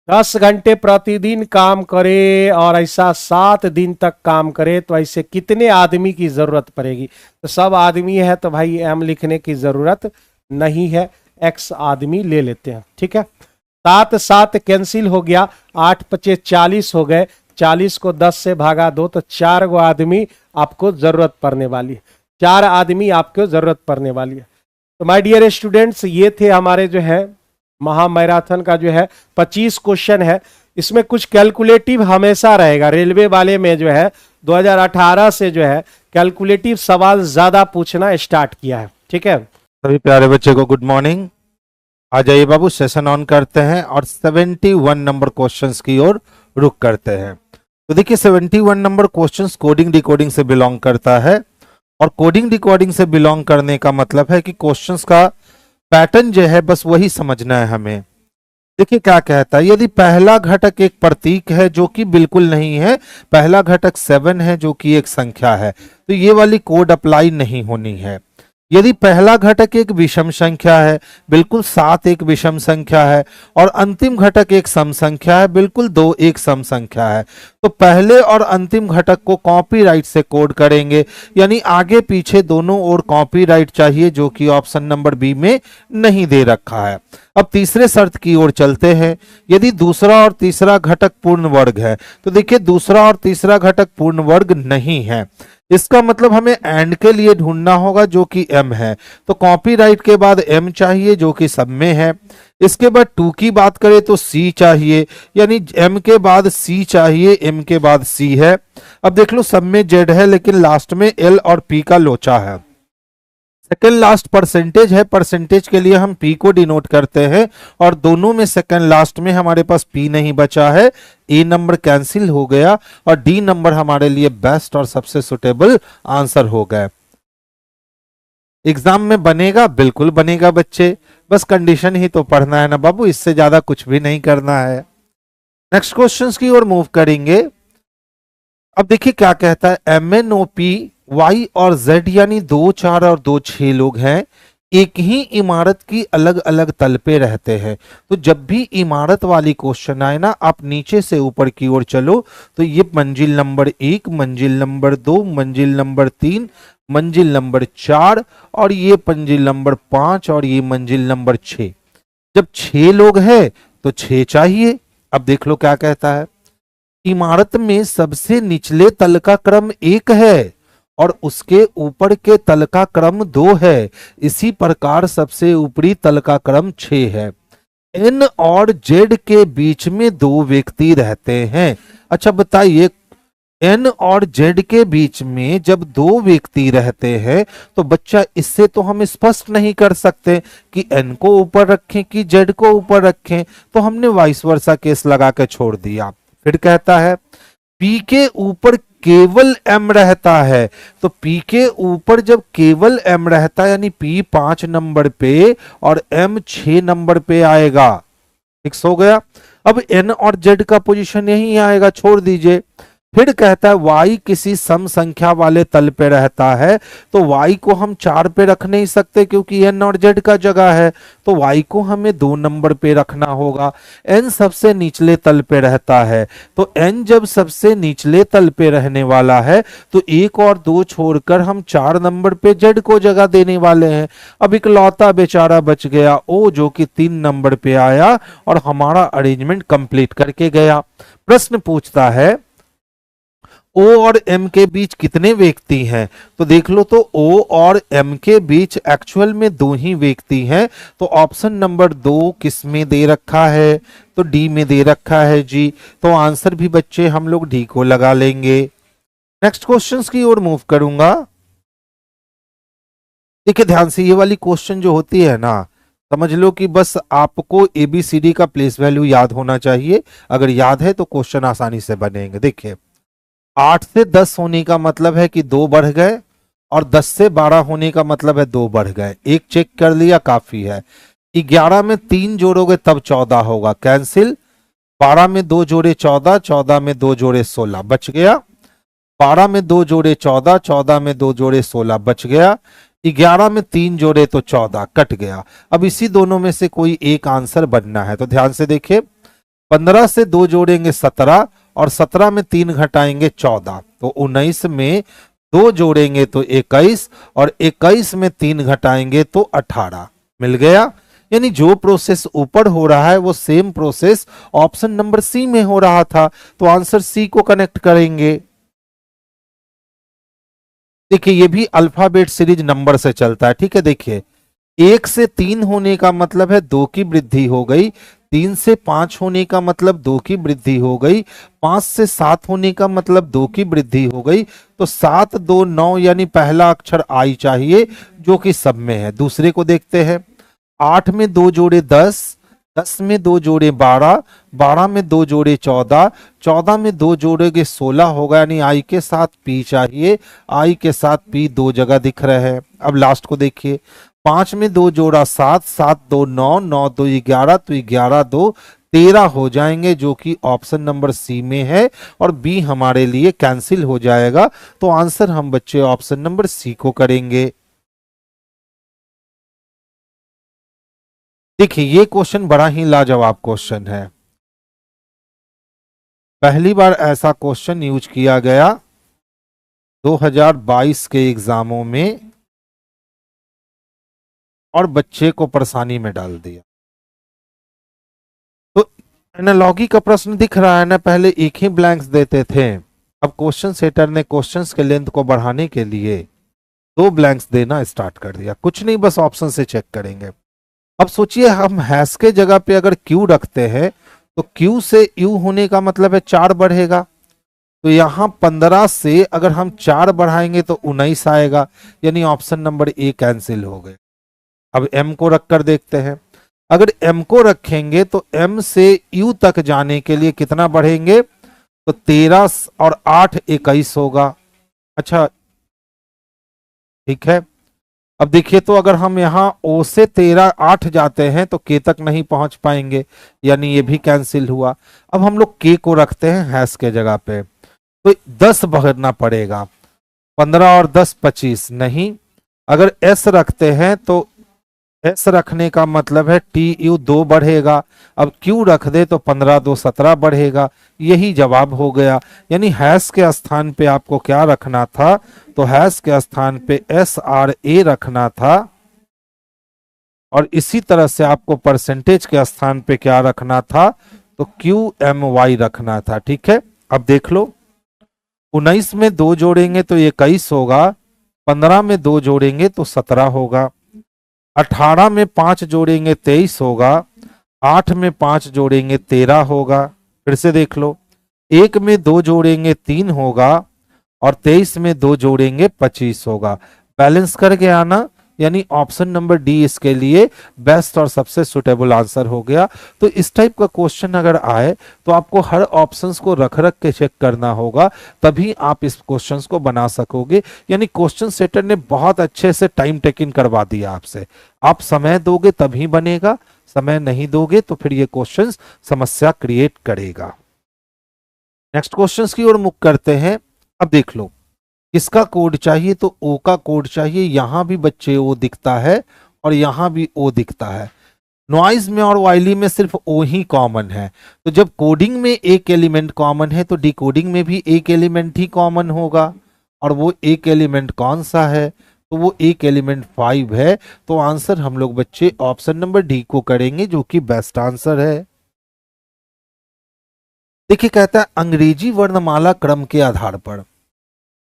Speaker 1: 10 घंटे प्रतिदिन काम करे और ऐसा 7 दिन तक काम करे, तो ऐसे कितने आदमी की जरूरत पड़ेगी। तो सब आदमी है तो भाई एम लिखने की जरूरत नहीं है, एक्स आदमी ले लेते हैं, ठीक है। 7 7 कैंसिल हो गया, 8 5 40 हो गए, 40 को 10 से भागा दो, तो 4 गो आदमी आपको जरूरत पड़ने वाली है, 4 आदमी आपको जरूरत पड़ने वाली है। तो माय डियर स्टूडेंट्स, ये थे हमारे जो है महामैराथन का जो है 25 क्वेश्चन है। इसमें कुछ कैलकुलेटिव हमेशा रहेगा, रेलवे वाले में जो है 2018 से जो है कैलकुलेटिव सवाल ज्यादा पूछना स्टार्ट किया है, ठीक है।
Speaker 2: सभी प्यारे बच्चे को गुड मॉर्निंग। आ जाइए बाबू, सेशन ऑन करते हैं और 71 नंबर क्वेश्चंस की ओर रुक करते हैं। तो देखिए 71 नंबर क्वेश्चंस कोडिंग डिकोडिंग से बिलोंग करता है, और कोडिंग डिकोडिंग से बिलोंग करने का मतलब है कि क्वेश्चंस का पैटर्न जो है बस वही समझना है हमें। देखिए क्या कहता है, यदि पहला घटक एक प्रतीक है जो कि बिल्कुल नहीं है, पहला घटक 7 है जो कि एक संख्या है, तो ये वाली कोड अप्लाई नहीं होनी है। यदि पहला घटक एक विषम संख्या है, बिल्कुल 7 एक विषम संख्या है, और अंतिम घटक एक सम संख्या है, बिल्कुल 2 एक सम संख्या है, तो पहले और अंतिम घटक को कॉपीराइट से कोड करेंगे, यानी आगे पीछे दोनों ओर कॉपीराइट चाहिए, जो कि ऑप्शन नंबर बी में नहीं दे रखा है। अब तीसरे शर्त की ओर चलते हैं। यदि दूसरा और तीसरा घटक पूर्ण वर्ग है, तो देखिए दूसरा और तीसरा घटक पूर्ण वर्ग नहीं है, इसका मतलब हमें एंड के लिए ढूंढना होगा जो कि m है, तो कॉपीराइट के बाद m चाहिए जो कि सब में है। इसके बाद 2 की बात करें तो c चाहिए, यानी m के बाद c चाहिए, m के बाद c है। अब देख लो सब में z है लेकिन लास्ट में l और p का लोचा है। सेकेंड लास्ट परसेंटेज है, परसेंटेज के लिए हम p को डिनोट करते हैं, और दोनों में सेकेंड लास्ट में हमारे पास p नहीं बचा है, a नंबर कैंसिल हो गया और d नंबर हमारे लिए बेस्ट और सबसे सुटेबल आंसर हो गए। एग्जाम में बनेगा, बिल्कुल बनेगा बच्चे, बस कंडीशन ही तो पढ़ना है ना बाबू, इससे ज्यादा कुछ भी नहीं करना है। नेक्स्ट क्वेश्चंस की ओर मूव करेंगे। अब देखिए क्या कहता है, MNOP Y और Z यानी 2, 4 और 2, 6 लोग हैं, एक ही इमारत की अलग अलग तल पे रहते हैं। तो जब भी इमारत वाली क्वेश्चन आए ना, आप नीचे से ऊपर की ओर चलो, तो ये मंजिल नंबर 1, मंजिल नंबर 2, मंजिल नंबर 3, मंजिल नंबर 4, और ये मंजिल नंबर 5, और ये मंजिल नंबर 6। जब 6 लोग हैं तो 6 चाहिए। अब देख लो क्या कहता है, इमारत में सबसे निचले तल का क्रम 1 है और उसके ऊपर के तल का क्रम 2 है, इसी प्रकार सबसे ऊपरी तल का क्रम 6 है। N और Z के बीच में 2 व्यक्ति रहते हैं। अच्छा बताइए, N और Z के बीच में जब 2 व्यक्ति रहते हैं तो बच्चा इससे तो हम स्पष्ट नहीं कर सकते कि N को ऊपर रखें कि Z को ऊपर रखें, तो हमने वाइस वर्सा केस लगा के छोड़ दिया। फिर कहता है P के ऊपर केवल M रहता है, तो P के ऊपर जब केवल M रहता है यानी P 5 नंबर पे और M 6 नंबर पे आएगा। फिक्स हो गया। अब N और Z का पोजीशन यही आएगा, छोड़ दीजिए। फिर कहता है y किसी सम संख्या वाले तल पे रहता है, तो y को हम 4 पे रख नहीं सकते क्योंकि n और z का जगह है, तो y को हमें 2 नंबर पे रखना होगा। n सबसे निचले तल पे रहता है, तो n जब सबसे निचले तल पे रहने वाला है तो 1 और 2 छोड़कर हम 4 नंबर पे z को जगह देने वाले हैं। अब इकलौता बेचारा बच गया o, जो कि 3 नंबर पे आया और हमारा अरेंजमेंट कंप्लीट करके गया। प्रश्न पूछता है O और M के बीच कितने व्यक्ति हैं, तो देख लो तो O और M के बीच एक्चुअल में 2 ही व्यक्ति हैं, तो ऑप्शन नंबर 2 किस में दे रखा है, तो डी में दे रखा है जी। तो आंसर भी बच्चे हम लोग डी को लगा लेंगे। नेक्स्ट क्वेश्चंस की ओर मूव करूंगा। देखिए ध्यान से, ये वाली क्वेश्चन जो होती है ना, समझ लो कि बस आपको ABCD का प्लेस वैल्यू याद होना चाहिए, अगर याद है तो क्वेश्चन आसानी से बनेंगे। देखिए 8 से 10 होने का मतलब है कि 2 बढ़ गए, और 10 से 12 होने का मतलब है 2 बढ़ गए। एक चेक कर लिया काफी है। 11 में 3 जोड़ोगे तब 14 होगा, कैंसिल। 12 में 2 जोड़े 14, 14 में 2 जोड़े 16, बच गया। 12 में 2 जोड़े 14, 14 में 2 जोड़े 16, बच गया। 11 में 3 जोड़े तो 14, कट गया। अब इसी दोनों में से कोई एक आंसर बनना है, तो ध्यान से देखिए, 15 से 2 जोड़ेंगे 17, और 17 में 3 घटाएंगे 14, तो 19 में 2 जोड़ेंगे तो 21, और 21 में 3 घटाएंगे तो 18। मिल गया। यानी जो प्रोसेस ऊपर हो रहा है वो same process option number C में हो रहा था, तो आंसर सी को कनेक्ट करेंगे। देखिए ये भी अल्फाबेट सीरीज नंबर से चलता है, ठीक है। देखिए 1 से 3 होने का मतलब है 2 की वृद्धि हो गई, 3 से 5 होने का मतलब 2 की वृद्धि हो गई, 5 से 7 होने का मतलब 2 की वृद्धि हो गई, तो 7 2 9, यानी पहला अक्षर आई चाहिए जो कि सब में है। दूसरे को देखते हैं। 8 में 2 जोड़े 10, 10 में 2 जोड़े 12, 12 में 2 जोड़े 14, 14 में 2 जोड़ेगे 16 होगा, यानी आई के साथ पी चाहिए, आई के साथ पी 2 जगह दिख रहे हैं। अब लास्ट को देखिए, 5 में 2 जोड़ा 7, 7 2 9, 9 2 11, तो 11 2 13 हो जाएंगे, जो कि ऑप्शन नंबर सी में है, और बी हमारे लिए कैंसिल हो जाएगा। तो आंसर हम बच्चे ऑप्शन नंबर सी को करेंगे। देखिए ये क्वेश्चन बड़ा ही लाजवाब क्वेश्चन है, पहली बार ऐसा क्वेश्चन यूज किया गया 2022 के एग्जामों में, और बच्चे को परेशानी में डाल दिया। तो एनालॉगी का प्रश्न दिख रहा है ना, पहले एक ही ब्लैंक्स देते थे, अब क्वेश्चन सेटर ने क्वेश्चंस के लेंथ को बढ़ाने के लिए 2 ब्लैंक्स देना स्टार्ट कर दिया। कुछ नहीं, बस ऑप्शन से चेक करेंगे। अब सोचिए हम हैश के जगह पे अगर क्यू रखते हैं तो क्यू से यू होने का मतलब है 4 बढ़ेगा, तो यहां 15 से अगर हम 4 बढ़ाएंगे तो 19 आएगा, यानी ऑप्शन नंबर ए कैंसिल हो गए। अब एम को रखकर देखते हैं, अगर एम को रखेंगे तो एम से यू तक जाने के लिए कितना बढ़ेंगे, तो 13 और 8 21 होगा। अच्छा ठीक है, अब देखिए तो अगर हम यहाँ ओ से 13 8 जाते हैं तो के तक नहीं पहुंच पाएंगे, यानी ये भी कैंसिल हुआ। अब हम लोग के को रखते हैं हैश के जगह पे, तो 10 भरना पड़ेगा, 15 और 10 25 नहीं। अगर एस रखते हैं तो एस रखने का मतलब है टी यू 2 बढ़ेगा, अब क्यू रख दे तो 15 2 17 बढ़ेगा, यही जवाब हो गया। यानी हैश के स्थान पे आपको क्या रखना था, तो हैश के स्थान पे एस आर ए रखना था, और इसी तरह से आपको परसेंटेज के स्थान पे क्या रखना था, तो क्यू एम वाई रखना था। ठीक है, अब देख लो 19 में 2 जोड़ेंगे तो 21 होगा, 15 में 2 जोड़ेंगे तो 17 होगा, 18 में 5 जोड़ेंगे 23 होगा, 8 में 5 जोड़ेंगे 13 होगा। फिर से देख लो, 1 में 2 जोड़ेंगे 3 होगा, और 23 में 2 जोड़ेंगे 25 होगा। बैलेंस कर गया ना, यानी ऑप्शन नंबर डी इसके लिए बेस्ट और सबसे सुटेबल आंसर हो गया। तो इस टाइप का क्वेश्चन अगर आए तो आपको हर ऑप्शंस को रख रख के चेक करना होगा, तभी आप इस क्वेश्चंस को बना सकोगे। यानी क्वेश्चन सेटर ने बहुत अच्छे से टाइम टेकिंग करवा दिया आपसे, आप समय दोगे तभी बनेगा, समय नहीं दोगे तो फिर ये क्वेश्चंस समस्या क्रिएट करेगा। नेक्स्ट क्वेश्चंस की ओर मुख करते हैं। अब देख लो किसका कोड चाहिए, तो ओ का कोड चाहिए। यहां भी बच्चे ओ दिखता है और यहां भी ओ दिखता है। नॉइज में और वाइली में सिर्फ ओ ही कॉमन है, तो जब कोडिंग में एक एलिमेंट कॉमन है तो डिकोडिंग में भी एक एलिमेंट ही कॉमन होगा, और वो एक एलिमेंट कौन सा है, तो वो एक एलिमेंट 5 है। तो आंसर हम लोग बच्चे ऑप्शन नंबर डी को करेंगे, जो कि बेस्ट आंसर है। देखिए कहता है अंग्रेजी वर्णमाला क्रम के आधार पर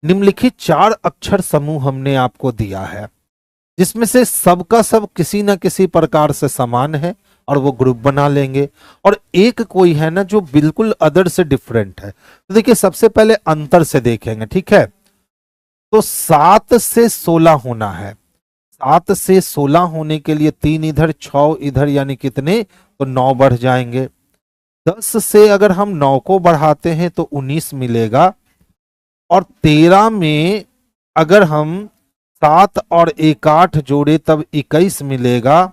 Speaker 2: निम्नलिखित 4 अक्षर समूह हमने आपको दिया है, जिसमें से सबका सब किसी न किसी प्रकार से समान है और वो ग्रुप बना लेंगे, और एक कोई है ना जो बिल्कुल अदर से डिफरेंट है। तो देखिए सबसे पहले अंतर से देखेंगे, ठीक है। तो 7 से 16 होना है, 7 से 16 होने के लिए 3 इधर 6 इधर, यानी कितने, तो 9 बढ़ जाएंगे। 10 से अगर हम 9 को बढ़ाते हैं तो 19 मिलेगा, और 13 में अगर हम 7 और 1 8 जोड़े तब 21 मिलेगा,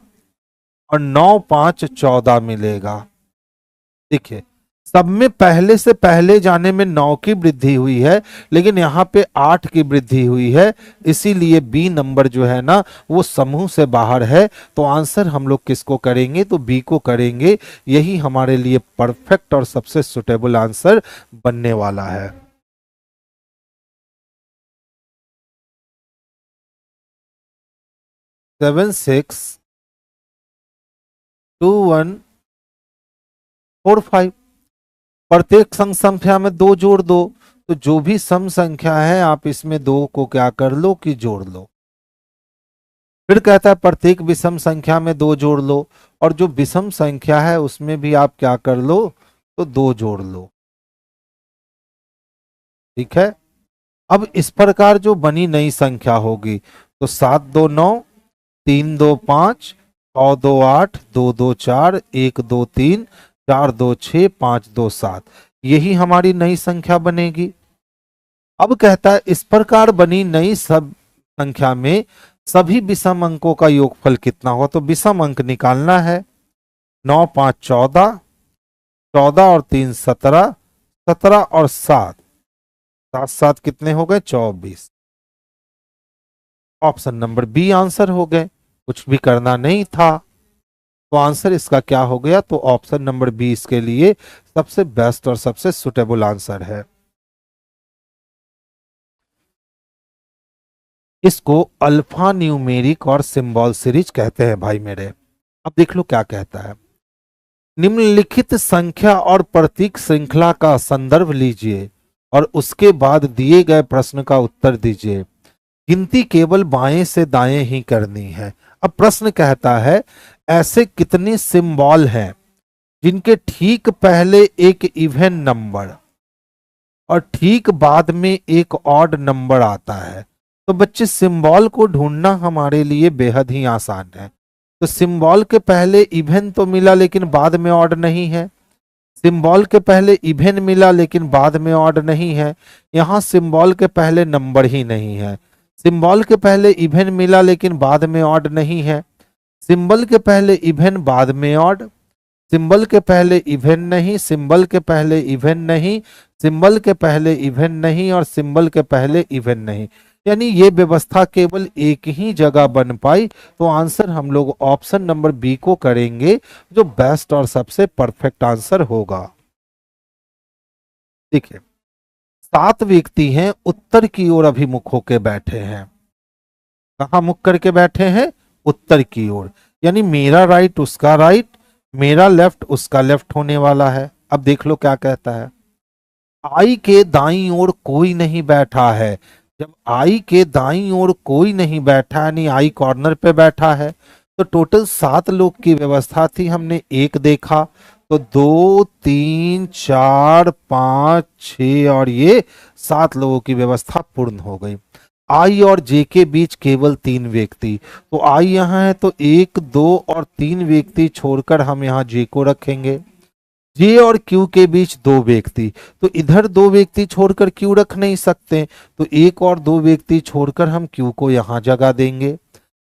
Speaker 2: और 9 5 14 मिलेगा। देखिए सब में पहले से पहले जाने में 9 की वृद्धि हुई है, लेकिन यहाँ पे 8 की वृद्धि हुई है, इसीलिए बी नंबर जो है ना वो समूह से बाहर है। तो आंसर हम लोग किसको करेंगे, तो बी को करेंगे। यही हमारे लिए परफेक्ट और सबसे सुटेबल आंसर बनने वाला है। 7 6 2 1 4 5, प्रत्येक सम संख्या में 2 जोड़ दो, तो जो भी सम संख्या है आप इसमें 2 को क्या कर लो कि जोड़ लो। फिर कहता है प्रत्येक विषम संख्या में 2 जोड़ लो, और जो विषम संख्या है उसमें भी आप क्या कर लो, तो 2 जोड़ लो। ठीक है, अब इस प्रकार जो बनी नई संख्या होगी, तो 7 2 9, 3 2 5, 6 2 8, 2 2 4, 1 2 3, 4 2 6, 5 2 7, यही हमारी नई संख्या बनेगी। अब कहता है इस प्रकार बनी नई सब संख्या में सभी विषम अंकों का योगफल कितना होगा, तो विषम अंक निकालना है। 9 5 14, 14 और 3 17, 17 और 7, 7 7 कितने हो गए 24। ऑप्शन नंबर बी आंसर हो गए, कुछ भी करना नहीं था। तो आंसर इसका क्या हो गया, तो ऑप्शन नंबर बी इसके लिए सबसे बेस्ट और सबसे सुटेबल आंसर है। इसको अल्फा न्यूमेरिक और सिंबल सीरीज कहते हैं भाई मेरे। अब देख लो क्या कहता है, निम्नलिखित संख्या और प्रतीक श्रृंखला का संदर्भ लीजिए और उसके बाद दिए गए प्रश्न का उत्तर दीजिए। गिनती केवल बाएं से दाएं ही करनी है। अब प्रश्न कहता है ऐसे कितने सिंबल हैं जिनके ठीक पहले एक इवन नंबर और ठीक बाद में एक ऑड नंबर आता है। तो बच्चे सिंबल को ढूंढना हमारे लिए बेहद ही आसान है। तो सिंबल के पहले इवन तो मिला लेकिन बाद में ऑड नहीं है, सिंबल के पहले इवन मिला लेकिन बाद में ऑड नहीं है, यहाँ सिंबल के पहले नंबर ही नहीं है। सिंबल के पहले इवन मिला लेकिन बाद में ऑड नहीं है, सिंबल के पहले इवन बाद में ऑड, सिंबल के पहले इवन नहीं, सिंबल के पहले इवन नहीं, सिंबल के पहले इवन नहीं और सिंबल के पहले इवन नहीं। यानी ये व्यवस्था केवल एक ही जगह बन पाई। तो आंसर हम लोग ऑप्शन नंबर बी को करेंगे जो बेस्ट और सबसे परफेक्ट आंसर होगा। देखिए 7 व्यक्ति हैं, उत्तर की ओर अभिमुख होकर बैठे हैं। कहां मुख करके बैठे हैं, उत्तर की ओर। यानी मेरा राइट उसका राइट, मेरा लेफ्ट उसका लेफ्ट होने वाला है। अब देख लो क्या कहता है, आई के दाईं ओर कोई नहीं बैठा है। जब आई के दाईं ओर कोई नहीं बैठा यानी आई कॉर्नर पे बैठा है, तो टोटल 7 लोग की व्यवस्था थी, हमने एक देखा तो 2 3 4 5 6 और ये 7 लोगों की व्यवस्था पूर्ण हो गई। आई और जे के बीच केवल 3 व्यक्ति, तो आई यहाँ है तो 1 2 और 3 व्यक्ति छोड़कर हम यहाँ जे को रखेंगे। जे और क्यू के बीच 2 व्यक्ति, तो इधर 2 व्यक्ति छोड़कर क्यू रख नहीं सकते, तो 1 और 2 व्यक्ति छोड़कर हम क्यू को यहां जगह देंगे।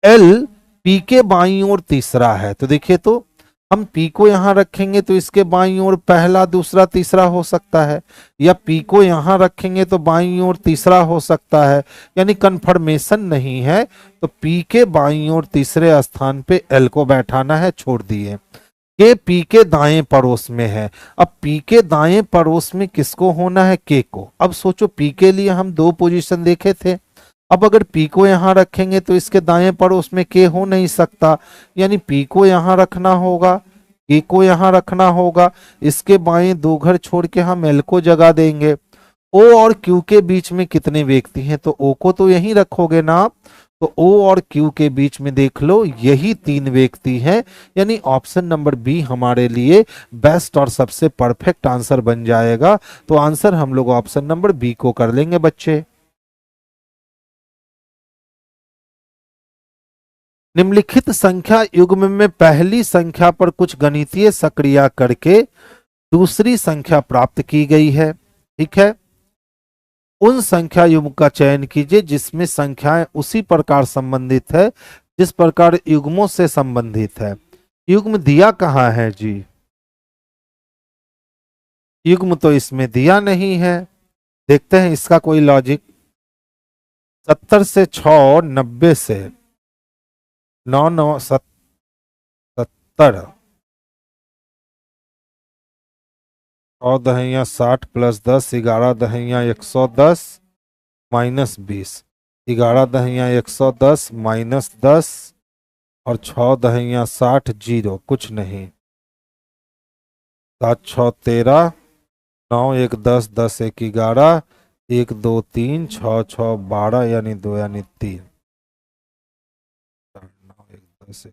Speaker 2: एल पी के बाईं ओर तीसरा है, तो देखिए तो हम पी को यहां रखेंगे तो इसके बाईं ओर पहला दूसरा तीसरा हो सकता है, या पी को यहां रखेंगे तो बाईं ओर तीसरा हो सकता है, यानी कंफर्मेशन नहीं है। तो पी के बाईं ओर तीसरे स्थान पे एल को बैठाना है, छोड़ दिए। के पी के दाएं पड़ोस में है, अब पी के दाएं पड़ोस में किसको होना है, के को। अब सोचो पी के लिए हम 2 पोजीशन देखे थे, अब अगर पी को यहां रखेंगे तो इसके दाएं पड़ोस में के हो नहीं सकता, यानी पी को यहां रखना होगा, के को यहां रखना होगा, इसके बाएं 2 घर छोड़ के हम एल को जगह देंगे। ओ और क्यू के बीच में कितने व्यक्ति हैं, तो ओ को तो यहीं रखोगे ना आप, तो ओ और क्यू के बीच में देख लो यही 3 व्यक्ति हैं, यानी ऑप्शन नंबर बी हमारे लिए बेस्ट और सबसे परफेक्ट आंसर बन जाएगा। तो आंसर हम लोग ऑप्शन नंबर बी को कर लेंगे बच्चे। निम्नलिखित संख्या युग्म में पहली संख्या पर कुछ गणितीय सक्रिया करके दूसरी संख्या प्राप्त की गई है। ठीक है, उन संख्या युग्म का चयन कीजिए जिसमें संख्याएं उसी प्रकार संबंधित है जिस प्रकार युग्मों से संबंधित है। युग्म दिया कहाँ है जी, युग्म तो इसमें दिया नहीं है। देखते हैं इसका कोई लॉजिक। 70 से 6, 90 से 9 9 70, 6 Dahiya 60 plus 10, 11 Dahiya 110 minus 20, 11 Dahiya 110 minus 10 और 6 दहिया 60, 0 कुछ नहीं, 7 6 13, 9 1 10, 10 1 11, 1 2 3, 6 6 12 यानी 2 यानी 3, 9 1 10।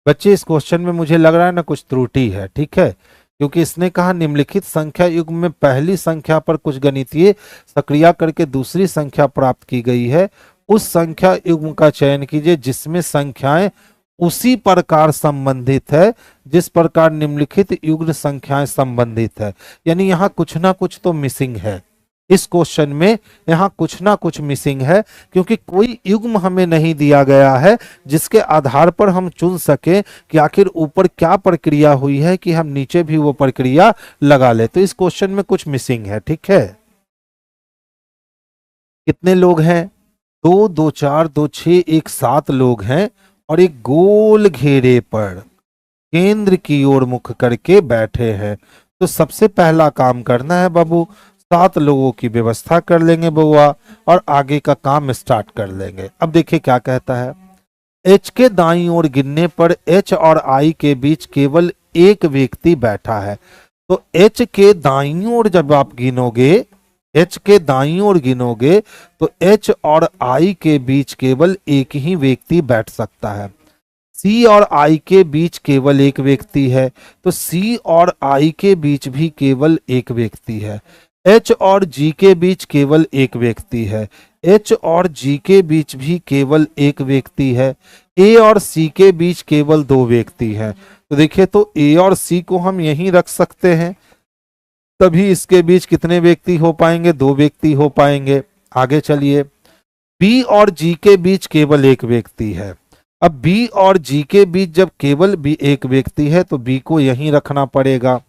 Speaker 2: बच्चे इस क्वेश्चन में मुझे लग रहा है ना कुछ त्रुटि है। ठीक है, क्योंकि इसने कहा निम्नलिखित संख्या युग्म में पहली संख्या पर कुछ गणितीय सक्रिया करके दूसरी संख्या प्राप्त की गई है, उस संख्या युग्म का चयन कीजिए जिसमें संख्याएं उसी प्रकार संबंधित है जिस प्रकार निम्नलिखित युग्म संख्याएं संबंधित है। यानी यहाँ कुछ ना कुछ तो मिसिंग है। इस क्वेश्चन में यहाँ कुछ ना कुछ मिसिंग है, क्योंकि कोई युग्म हमें नहीं दिया गया है जिसके आधार पर हम चुन सके कि आखिर ऊपर क्या प्रक्रिया हुई है कि हम नीचे भी वो प्रक्रिया लगा ले। तो इस क्वेश्चन में कुछ मिसिंग है। ठीक है, कितने लोग हैं? 2 2 4 2 6 1 7 लोग हैं और एक गोल घेरे पर केंद्र की ओर मुख करके बैठे हैं। तो सबसे पहला काम करना है बाबू, 7 लोगों की व्यवस्था कर लेंगे बउआ और आगे का काम स्टार्ट कर लेंगे। अब देखिए क्या कहता है, एच के दाईं ओर गिनने पर एच और आई के बीच केवल एक व्यक्ति बैठा है। तो एच के दाईं ओर जब आप गिनोगे, एच के दाईं ओर गिनोगे तो एच और आई के बीच केवल एक ही व्यक्ति बैठ सकता है। सी और आई के बीच केवल एक व्यक्ति है, तो सी और आई के बीच भी केवल एक व्यक्ति है। एच और जी के बीच केवल एक व्यक्ति है, एच और जी के बीच भी केवल एक व्यक्ति है। ए और सी के बीच केवल 2 व्यक्ति हैं। तो देखिए, तो ए और सी को हम यहीं रख सकते हैं, तभी इसके बीच कितने व्यक्ति हो पाएंगे? 2 व्यक्ति हो पाएंगे। आगे चलिए, बी और जी के बीच केवल एक व्यक्ति है। अब बी और जी के बीच जब केवल बी एक व्यक्ति है तो बी को यहीं रखना पड़ेगा।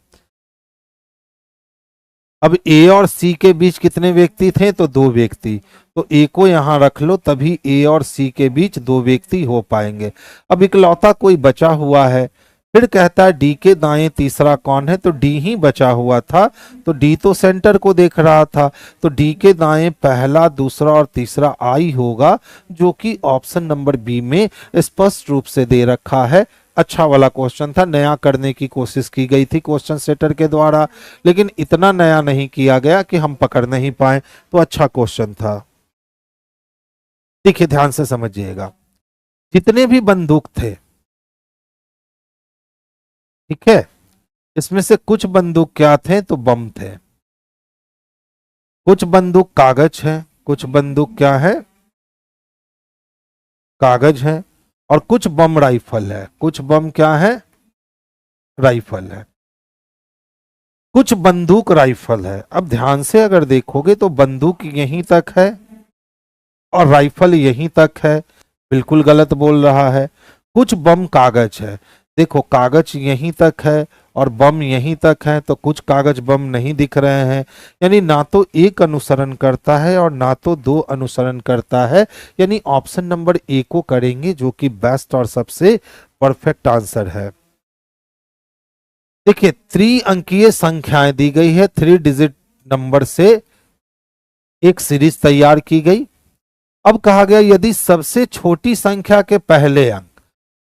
Speaker 2: अब ए और सी के बीच कितने व्यक्ति थे? तो 2 व्यक्ति, तो ए को यहां रख लो, तभी ए और सी के बीच 2 व्यक्ति हो पाएंगे। अब इकलौता कोई बचा हुआ है, फिर कहता है डी के दाएं तीसरा कौन है? तो डी ही बचा हुआ था, तो डी तो सेंटर को देख रहा था, तो डी के दाएं पहला, दूसरा और तीसरा आई होगा, जो कि ऑप्शन नंबर बी में स्पष्ट रूप से दे रखा है। अच्छा वाला क्वेश्चन था, नया करने की कोशिश की गई थी क्वेश्चन सेटर के द्वारा, लेकिन इतना नया नहीं किया गया कि हम पकड़ नहीं पाए, तो अच्छा क्वेश्चन था। देखिए ध्यान से समझिएगा, जितने भी बंदूक थे, ठीक है, इसमें से कुछ बंदूक क्या थे? तो बम थे। कुछ बंदूक कागज है, कुछ बंदूक क्या है? कागज है, और कुछ बम राइफल है। कुछ बम क्या है? राइफल है। कुछ बंदूक राइफल है। अब ध्यान से अगर देखोगे तो बंदूक यहीं तक है और राइफल यहीं तक है, बिल्कुल गलत बोल रहा है। कुछ बम कागज है, देखो कागज यहीं तक है और बम यहीं तक है, तो कुछ कागज बम नहीं दिख रहे हैं, यानी ना तो एक अनुसरण करता है और ना तो 2 अनुसरण करता है, यानी ऑप्शन नंबर ए को करेंगे, जो कि बेस्ट और सबसे परफेक्ट आंसर है। देखिए 3 अंकीय संख्याएं दी गई है, 3 डिजिट नंबर से एक सीरीज तैयार की गई। अब कहा गया यदि सबसे छोटी संख्या के पहले अंक,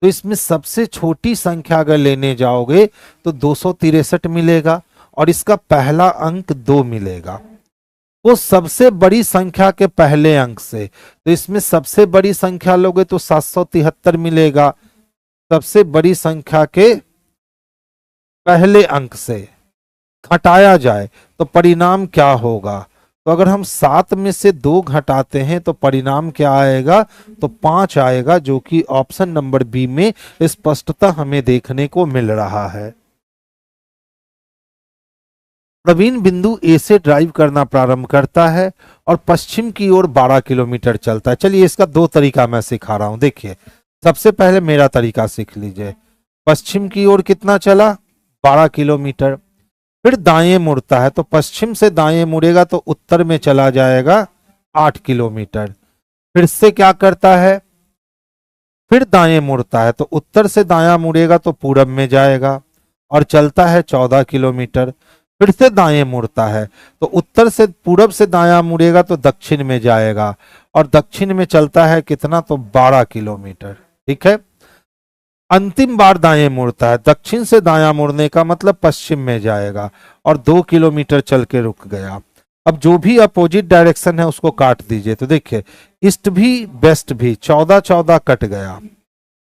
Speaker 2: तो इसमें सबसे छोटी संख्या अगर लेने जाओगे तो 263 मिलेगा और इसका पहला अंक 2 मिलेगा। वो सबसे बड़ी संख्या के पहले अंक से, तो इसमें सबसे बड़ी संख्या लोगे तो 773 मिलेगा। सबसे बड़ी संख्या के पहले अंक से घटाया जाए तो परिणाम क्या होगा? तो अगर हम 7 में से 2 घटाते हैं तो परिणाम क्या आएगा? तो 5 आएगा, जो कि ऑप्शन नंबर बी में स्पष्टता हमें देखने को मिल रहा है। प्रवीण बिंदु ए से ड्राइव करना प्रारंभ करता है और पश्चिम की ओर 12 किलोमीटर चलता है। चलिए इसका 2 तरीका मैं सिखा रहा हूं। देखिए सबसे पहले मेरा तरीका सीख लीजिए। पश्चिम की ओर कितना चला? 12 किलोमीटर। फिर दाएं मुड़ता है, तो पश्चिम से दाएं मुड़ेगा तो उत्तर में चला जाएगा 8 किलोमीटर। फिर से क्या करता है? फिर दाएं मुड़ता है, तो उत्तर से दायां मुड़ेगा तो पूरब में जाएगा और चलता है 14 किलोमीटर। फिर से दाएं मुड़ता है, तो उत्तर से पूरब से दायां मुड़ेगा तो दक्षिण में जाएगा और दक्षिण में चलता है कितना? तो 12 किलोमीटर। ठीक है, अंतिम बार दाएं मुड़ता है, दक्षिण से दायां मुड़ने का मतलब पश्चिम में जाएगा और 2 किलोमीटर चल के रुक गया। अब जो भी अपोजिट डायरेक्शन है उसको काट दीजिए। तो देखिए ईस्ट भी वेस्ट भी 14 कट गया,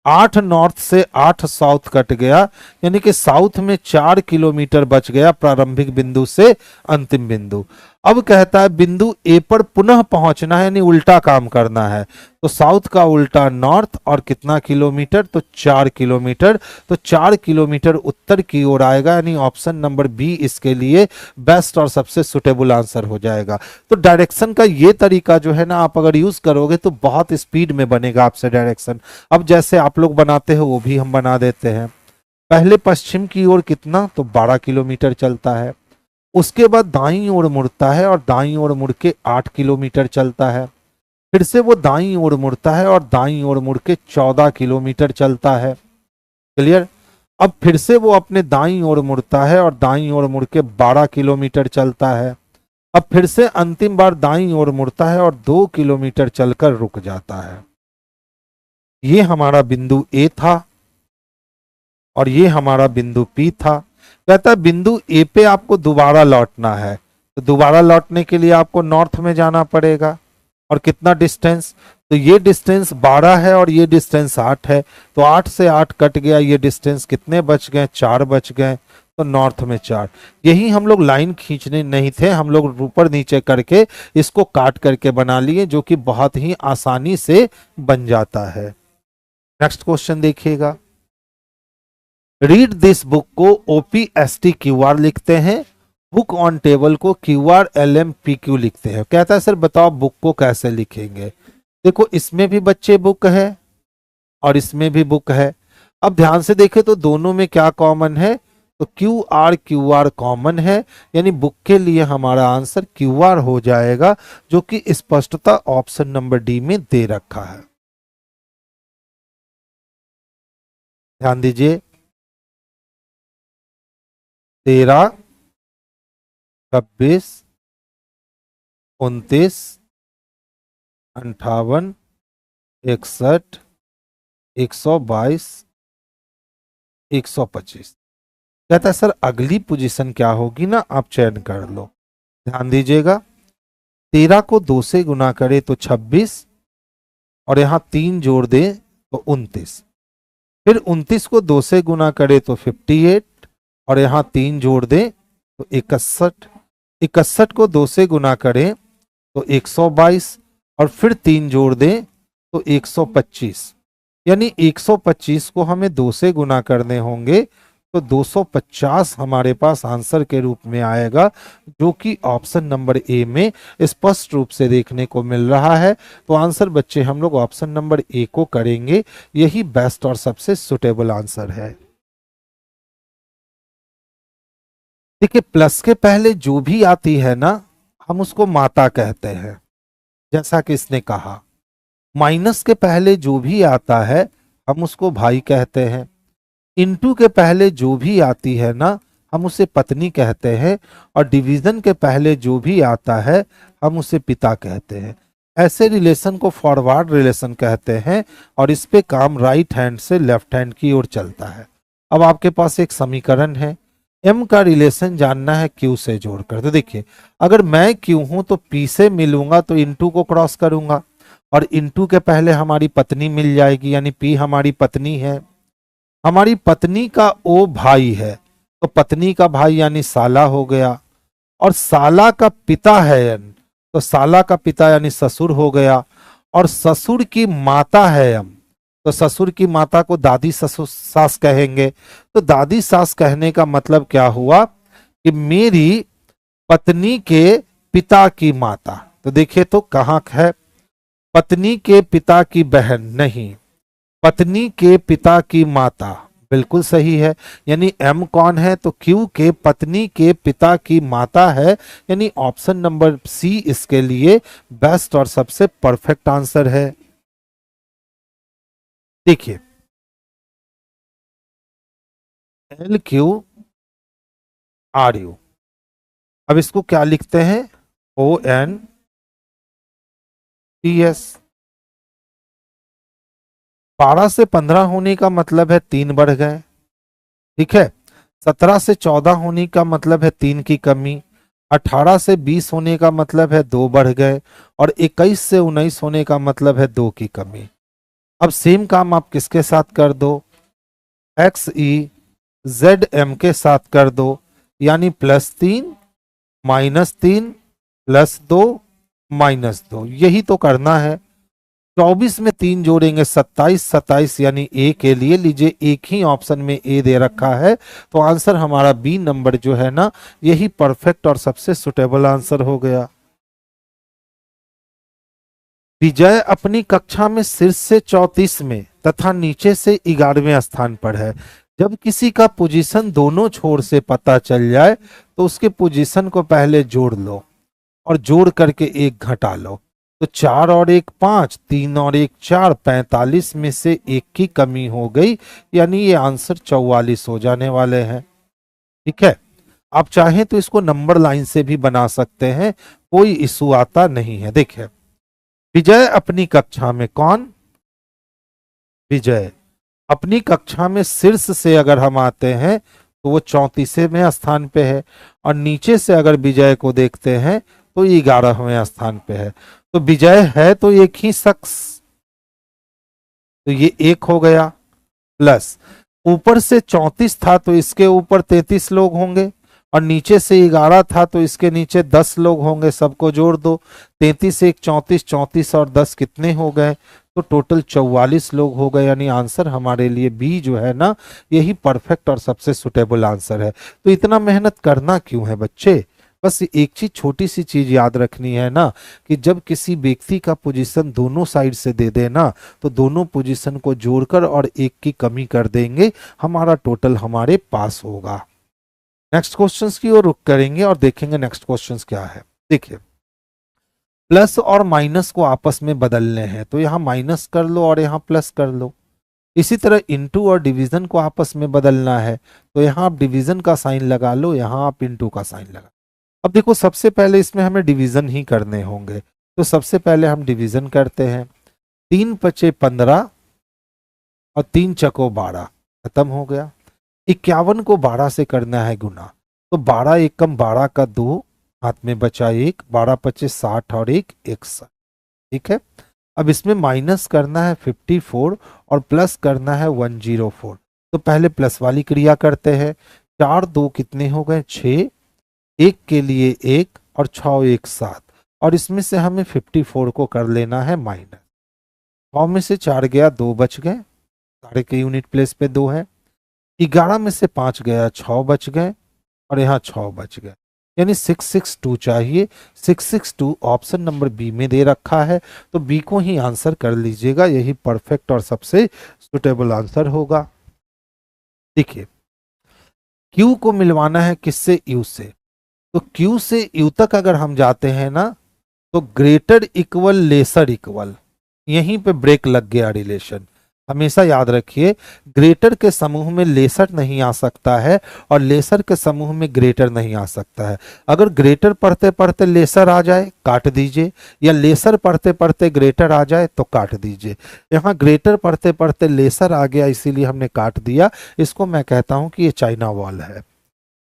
Speaker 2: 8 नॉर्थ से 8 साउथ कट गया, यानी कि साउथ में 4 किलोमीटर बच गया प्रारंभिक बिंदु से अंतिम बिंदु। अब कहता है बिंदु ए पर पुनः पहुंचना है, यानी उल्टा काम करना है। तो साउथ का उल्टा नॉर्थ, और कितना किलोमीटर, तो 4 किलोमीटर। तो 4 किलोमीटर उत्तर की ओर आएगा, यानी ऑप्शन नंबर बी इसके लिए बेस्ट और सबसे सुटेबल आंसर हो जाएगा। तो डायरेक्शन का ये तरीका जो है ना, आप अगर यूज करोगे तो बहुत स्पीड में बनेगा आपसे डायरेक्शन। अब जैसे आप लोग बनाते हो वो भी हम बना देते हैं। पहले पश्चिम की ओर कितना, तो 12 किलोमीटर चलता है। उसके बाद दाईं ओर मुड़ता है और दाईं ओर मुड़ के 8 किलोमीटर चलता है। फिर से वो दाईं ओर मुड़ता है और दाईं ओर मुड़ के 14 किलोमीटर चलता है। क्लियर। अब फिर से वो अपने दाईं ओर मुड़ता है और दाईं ओर मुड़ के 12 किलोमीटर चलता है। अब फिर से अंतिम बार दाईं ओर मुड़ता है और 2 किलोमीटर चलकर रुक जाता है। ये हमारा बिंदु ए था और ये हमारा बिंदु पी था। कहता है बिंदु ए पे आपको दोबारा लौटना है, तो दोबारा लौटने के लिए आपको नॉर्थ में जाना पड़ेगा। और कितना डिस्टेंस, तो ये डिस्टेंस 12 है और ये डिस्टेंस 8 है। तो 8 से 8 कट गया, ये डिस्टेंस कितने बच गए, 4 बच गए। तो नॉर्थ में 4। यही हम लोग लाइन खींचने नहीं थे, हम लोग ऊपर नीचे करके इसको काट करके बना लिए, जो कि बहुत ही आसानी से बन जाता है। नेक्स्ट क्वेश्चन देखिएगा। रीड दिस बुक को OPSTQR लिखते हैं, बुक ऑन टेबल को QRLMPQ लिखते हैं। कहता है सर बताओ बुक को कैसे लिखेंगे। देखो इसमें भी बच्चे बुक है और इसमें भी बुक है। अब ध्यान से देखें तो दोनों में क्या कॉमन है, तो QR कॉमन है, यानी बुक के लिए हमारा आंसर QR हो जाएगा, जो कि स्पष्टता ऑप्शन नंबर डी में दे रखा है। ध्यान दीजिए, 13, 26, 29, 58, 61, 122, 125। कहता है सर अगली पोजीशन क्या होगी ना, आप चयन कर लो। ध्यान दीजिएगा, 13 को 2 से गुना करे तो 26, और यहां 3 जोड़ दे तो 29। फिर 29 को 2 से गुना करे तो 58, और यहां 3 जोड़ दे तो 61। 61 को 2 से गुना करें तो 122, और फिर 3 जोड़ दें तो 125। यानी 125 को हमें 2 से गुना करने होंगे, तो 250 हमारे पास आंसर के रूप में आएगा, जो कि ऑप्शन नंबर ए में स्पष्ट रूप से देखने को मिल रहा है। तो आंसर बच्चे हम लोग ऑप्शन नंबर ए को करेंगे, यही बेस्ट और सबसे सुटेबल आंसर है। देखिए प्लस के पहले जो भी आती है ना, हम उसको माता कहते हैं, जैसा कि इसने कहा। माइनस के पहले जो भी आता है हम उसको भाई कहते हैं। इनटू के पहले जो भी आती है ना, हम उसे पत्नी कहते हैं। और डिवीजन के पहले जो भी आता है हम उसे पिता कहते हैं। ऐसे रिलेशन को फॉरवर्ड रिलेशन कहते हैं, और इस पे काम राइट हैंड से लेफ्ट हैंड की ओर चलता है। अब आपके पास एक समीकरण है, एम का रिलेशन जानना है क्यू से जोड़कर। तो देखिए, अगर मैं क्यू हूं तो पी से मिलूंगा तो इनटू को क्रॉस करूंगा, और इनटू के पहले हमारी पत्नी मिल जाएगी, यानी पी हमारी पत्नी है। हमारी पत्नी का ओ भाई है, तो पत्नी का भाई यानी साला हो गया। और साला का पिता है एन, तो साला का पिता यानी ससुर हो गया। और ससुर की माता है एम, तो ससुर की माता को दादी ससुर सास कहेंगे। तो दादी सास कहने का मतलब क्या हुआ कि मेरी पत्नी के पिता की माता। तो देखिए तो कहाँ है, पत्नी के पिता की बहन नहीं, पत्नी के पिता की माता, बिल्कुल सही है। यानी एम कौन है, तो क्यू के पत्नी के पिता की माता है, यानी ऑप्शन नंबर सी इसके लिए बेस्ट और सबसे परफेक्ट आंसर है। देखिए LQRU, अब इसको क्या लिखते हैं, ONTS। 12 से 15 होने का मतलब है 3 बढ़ गए, ठीक है। 17 से 14 होने का मतलब है 3 की कमी। 18 से 20 होने का मतलब है 2 बढ़ गए, और 21 से 19 होने का मतलब है 2 की कमी। अब सेम काम आप किसके साथ कर दो, XEZM के साथ कर दो, यानी +3 -3 +2 -2, यही तो करना है। 24 में 3 जोड़ेंगे 27, 27 यानी ए के लिए लीजिए एक ही ऑप्शन में ए दे रखा है, तो आंसर हमारा बी नंबर जो है ना, यही परफेक्ट और सबसे सुटेबल आंसर हो गया। विजय अपनी कक्षा में शीर्ष से 34 में तथा नीचे से 11वें स्थान पर है। जब किसी का पोजीशन दोनों छोर से पता चल जाए तो उसके पोजीशन को पहले जोड़ लो और जोड़ करके एक घटा लो, तो 4 और 1 5, 3 और 1 4, 45 में से एक की कमी हो गई, यानी ये आंसर 44 हो जाने वाले हैं। ठीक है, आप चाहें तो इसको नंबर लाइन से भी बना सकते हैं, कोई इशू आता नहीं है। देखिए, विजय अपनी कक्षा में, कौन? विजय अपनी कक्षा में शीर्ष से अगर हम आते हैं तो वो 34वें स्थान पे है, और नीचे से अगर विजय को देखते हैं तो 11वें स्थान पे है। तो विजय है तो एक ही शख्स, तो ये एक हो गया, प्लस ऊपर से 34 था तो इसके ऊपर 33 लोग होंगे, और नीचे से 11 था तो इसके नीचे 10 लोग होंगे, सबको जोड़ दो, 33 1 34, 34 और 10 कितने हो गए, तो टोटल 44 लोग हो गए, यानी आंसर हमारे लिए बी जो है ना, यही परफेक्ट और सबसे सुटेबल आंसर है। तो इतना मेहनत करना क्यों है बच्चे? बस एक चीज, छोटी सी चीज याद रखनी है ना, कि जब किसी व्यक्ति का पोजीशन दोनों साइड से दे देना तो दोनों पोजीशन को जोड़कर और एक की कमी कर देंगे, हमारा टोटल हमारे पास होगा। नेक्स्ट क्वेश्चंस की ओर रुख करेंगे और देखेंगे नेक्स्ट क्वेश्चंस क्या है। देखिए, प्लस और माइनस को आपस में बदलने हैं, तो यहां माइनस कर लो और यहां प्लस कर लो। इसी तरह इनटू और डिवीजन को आपस में बदलना है, तो यहां आप डिवीजन का साइन लगा लो, यहां आप इनटू का साइन लगा। अब देखो, सबसे पहले इसमें हमें डिवीजन ही करने होंगे, तो सबसे पहले हम डिवीजन करते हैं। 3 पचे 15 और 3 चको 12, खत्म हो गया। 51 को 12 से करना है गुना, तो 12 एकम 12 का 2, हाथ में बचा 1, 12 पचे 60 और 1 61। ठीक है, अब इसमें माइनस करना है 54 और प्लस करना है 104। तो पहले प्लस वाली क्रिया करते हैं। 4 2 कितने हो गए, 6, 1 के लिए 1 और 6 1 7, और इसमें से हमें 54 को कर लेना है माइनस। 6 में से 4 गया, 2 बच गए, सारे के यूनिट प्लेस पे 2 है। 11 में से 5 गया, 6 बच गए, और यहाँ 6 बच गए, यानी 662 चाहिए। 662 ऑप्शन नंबर बी में दे रखा है, तो बी को ही आंसर कर लीजिएगा, यही परफेक्ट और सबसे सुटेबल आंसर होगा। देखिए, क्यू को मिलवाना है किससे, यू से, तो क्यू से यू तक अगर हम जाते हैं ना, तो ग्रेटर इक्वल लेसर इक्वल, यहीं पे ब्रेक लग गया रिलेशन। हमेशा याद रखिए, ग्रेटर के समूह में लेसर नहीं आ सकता है और लेसर के समूह में ग्रेटर नहीं आ सकता है। अगर ग्रेटर पढ़ते पढ़ते लेसर आ जाए, काट दीजिए, या लेसर पढ़ते पढ़ते ग्रेटर आ जाए तो काट दीजिए। यहाँ ग्रेटर पढ़ते पढ़ते लेसर आ गया, इसीलिए हमने काट दिया। इसको मैं कहता हूं कि ये चाइना वॉल है।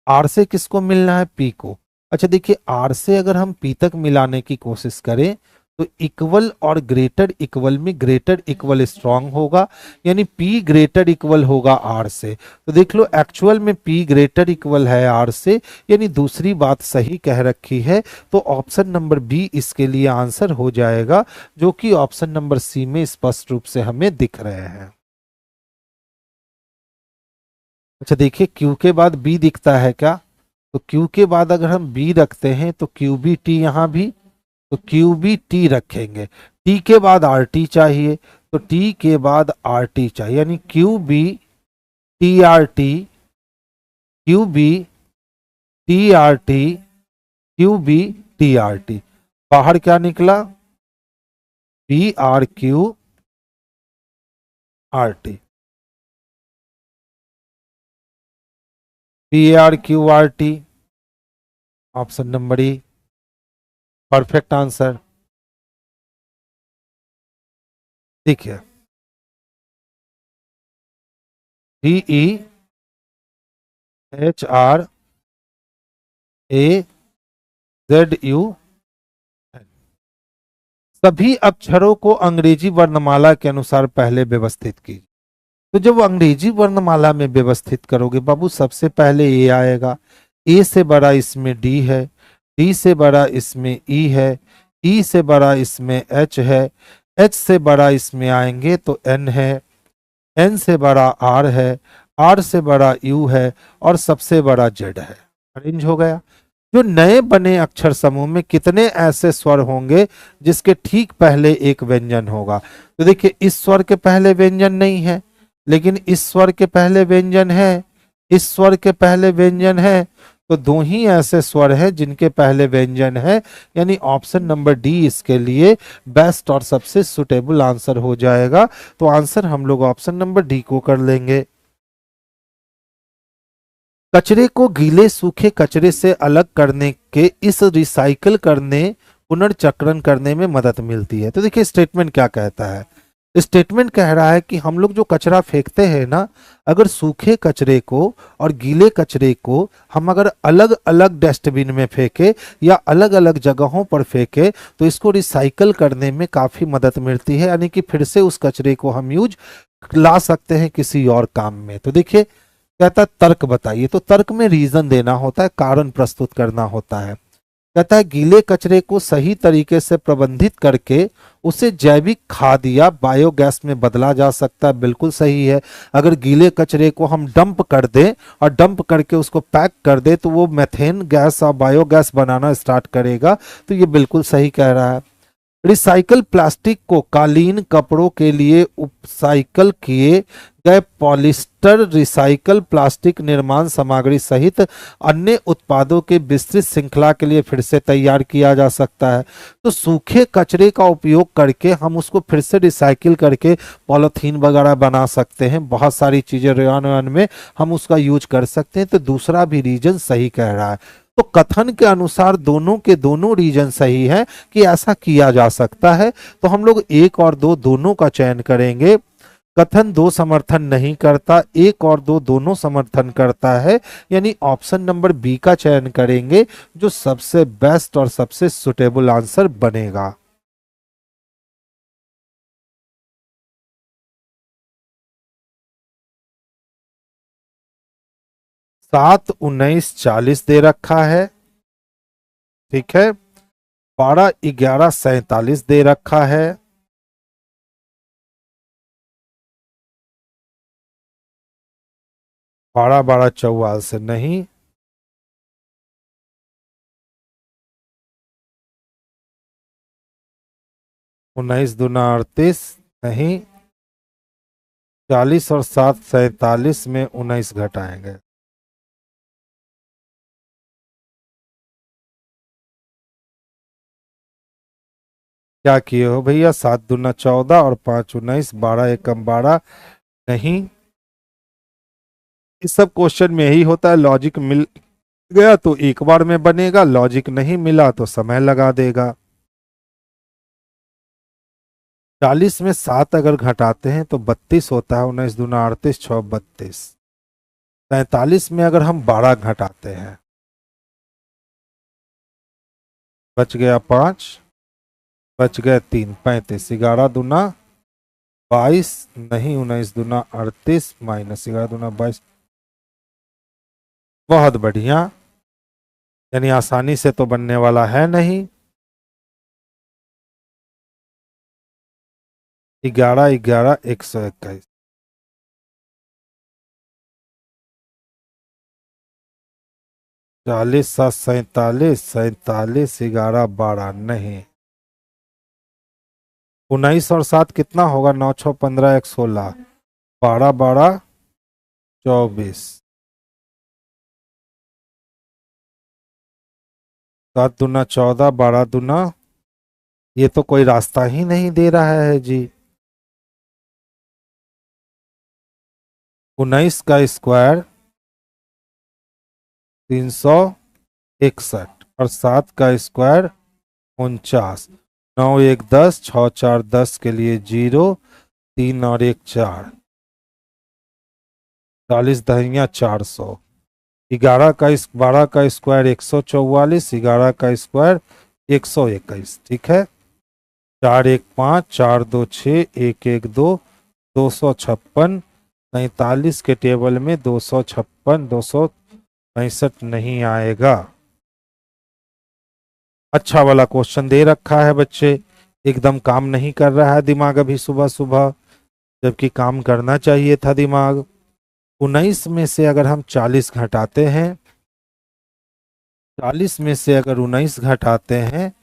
Speaker 2: आर से किसको मिलना है, पी को। अच्छा देखिए, आर से अगर हम पी तक मिलाने की कोशिश करें तो इक्वल और ग्रेटर इक्वल में ग्रेटर इक्वल स्ट्रांग होगा, यानी पी ग्रेटर इक्वल होगा आर से। तो देख लो, एक्चुअल में पी ग्रेटर इक्वल है आर से, यानी दूसरी बात सही कह रखी है। तो ऑप्शन नंबर बी इसके लिए आंसर हो जाएगा, जो कि ऑप्शन नंबर सी में स्पष्ट रूप से हमें दिख रहे हैं। अच्छा देखिए, क्यू के बाद बी दिखता है क्या, तो क्यू के बाद अगर हम बी रखते हैं तो क्यू बी टी, यहां भी तो क्यू बी टी रखेंगे। टी के बाद आर टी चाहिए, तो टी के बाद आर टी चाहिए, यानी Q B T R T, Q B T R T, Q B T R T. बाहर क्या निकला, P R Q R T, P R Q R T, option number E perfect answer. देखिए, D E H R A Z U, सभी अक्षरों को अंग्रेजी वर्णमाला के अनुसार पहले व्यवस्थित कीजिए। तो जब अंग्रेजी वर्णमाला में व्यवस्थित करोगे बाबू, सबसे पहले ए आएगा, ए से बड़ा इसमें डी है, D से बड़ा इसमें E है, E से बड़ा इसमें H है, H से बड़ा इसमें आएंगे तो N है, N से बड़ा R है, R से बड़ा U है और सबसे बड़ा Z है। अरेंज हो गया। जो नए बने अक्षर समूह में कितने ऐसे स्वर होंगे जिसके ठीक पहले एक व्यंजन होगा? तो देखिए इस स्वर के पहले व्यंजन नहीं है, लेकिन इस स्वर के पहले व्यंजन है, इस स्वर के पहले व्यंजन है, तो दो ही ऐसे स्वर हैं जिनके पहले व्यंजन है, यानी ऑप्शन नंबर डी इसके लिए बेस्ट और सबसे सुटेबल आंसर हो जाएगा। तो आंसर हम लोग ऑप्शन नंबर डी को कर लेंगे। कचरे को गीले सूखे कचरे से अलग करने के इस रिसाइकल करने पुनर्चक्रण करने में मदद मिलती है। तो देखिए स्टेटमेंट क्या कहता है, स्टेटमेंट कह रहा है कि हम लोग जो कचरा फेंकते हैं ना, अगर सूखे कचरे को और गीले कचरे को हम अगर अलग अलग डस्टबिन में फेंके या अलग अलग जगहों पर फेंके तो इसको रिसाइकल करने में काफी मदद मिलती है, यानी कि फिर से उस कचरे को हम यूज ला सकते हैं किसी और काम में। तो देखिए कहता है तर्क बताइए, तो तर्क में रीजन देना होता है, कारण प्रस्तुत करना होता है। कहता है गीले कचरे को सही तरीके से प्रबंधित करके उसे जैविक खाद या बायोगैस में बदला जा सकता है। बिल्कुल सही है। अगर गीले कचरे को हम डंप कर दें और डंप करके उसको पैक कर दे तो वो मेथेन गैस और बायोगैस बनाना स्टार्ट करेगा। तो ये बिल्कुल सही कह रहा है। रिसाइकल प्लास्टिक को कालीन कपड़ों के लिए उपसाइकल किए गए पॉलिस्टर रिसाइकल प्लास्टिक निर्माण सामग्री सहित अन्य उत्पादों के विस्तृत श्रृंखला के लिए फिर से तैयार किया जा सकता है। तो सूखे कचरे का उपयोग करके हम उसको फिर से रिसाइकिल करके पॉलीथीन वगैरह बना सकते हैं, बहुत सारी चीजें रेन में हम उसका यूज कर सकते हैं। तो दूसरा भी रीजन सही कह रहा है। तो कथन के अनुसार दोनों के दोनों रीजन सही है कि ऐसा किया जा सकता है। तो हम लोग एक और दो दोनों का चयन करेंगे। कथन दो समर्थन नहीं करता, एक और दो दोनों समर्थन करता है, यानी ऑप्शन नंबर बी का चयन करेंगे जो सबसे बेस्ट और सबसे सुटेबल आंसर बनेगा। सात 19 40 दे रखा है, ठीक है। 12 11 47 दे रखा है। 12 12 44 नहीं। 19 दूना 38 नहीं। 40 और 7 47 में 19 घटाएंगे। क्या किए हो भैया? 7 दूना 14 और 5 19, 12 एकम 12 नहीं। इस सब क्वेश्चन में यही होता है, लॉजिक मिल गया तो एक बार में बनेगा, लॉजिक नहीं मिला तो समय लगा देगा। 40 में 7 अगर घटाते हैं तो 32 होता है। 19 दूना 38, 6 32। 47 में अगर हम 12 घटाते हैं बच गया 5, बच गए 3, 35। 11 दूना 22 नहीं। 19 दूना 38 माइनस 11 दूना 22। बहुत बढ़िया, यानी आसानी से तो बनने वाला है नहीं। 11 11 121। 40 7 47, 47 11 12 नहीं। 19 और 7 कितना होगा? 9 6 15 1 16, 12 12 24। 7 दूना 14, 12 दूना, ये तो कोई रास्ता ही नहीं दे रहा है जी। 19 का स्क्वायर 361 और 7 का स्क्वायर 49। 9 1 10, 6 4 10 के लिए 0, 3 और 1 4, 40 दहिया 400। 11 का 12 का स्क्वायर 144, 11 का स्क्वायर 121, ठीक है। 4 1 5, 4 2 6, 1 1 2, 256। 43 के टेबल में 256 265 नहीं आएगा। अच्छा वाला क्वेश्चन दे रखा है बच्चे, एकदम काम नहीं कर रहा है दिमाग अभी सुबह सुबह, जबकि काम करना चाहिए था दिमाग। 19 में से अगर हम 40 घटाते हैं, 40 में से अगर 19 घटाते हैं,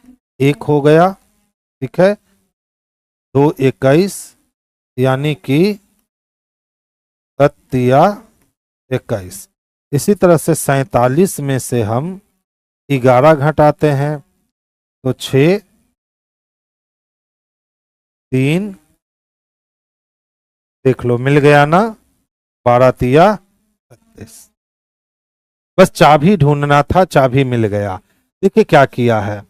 Speaker 2: एक हो गया, ठीक है, 2 21, यानी कि 21। इसी तरह से 47 में से हम 11 घटाते हैं तो 6 3, देख लो मिल गया ना, 12 36। बस चाबी ढूंढना था, चाबी मिल गया। देखिए क्या किया है,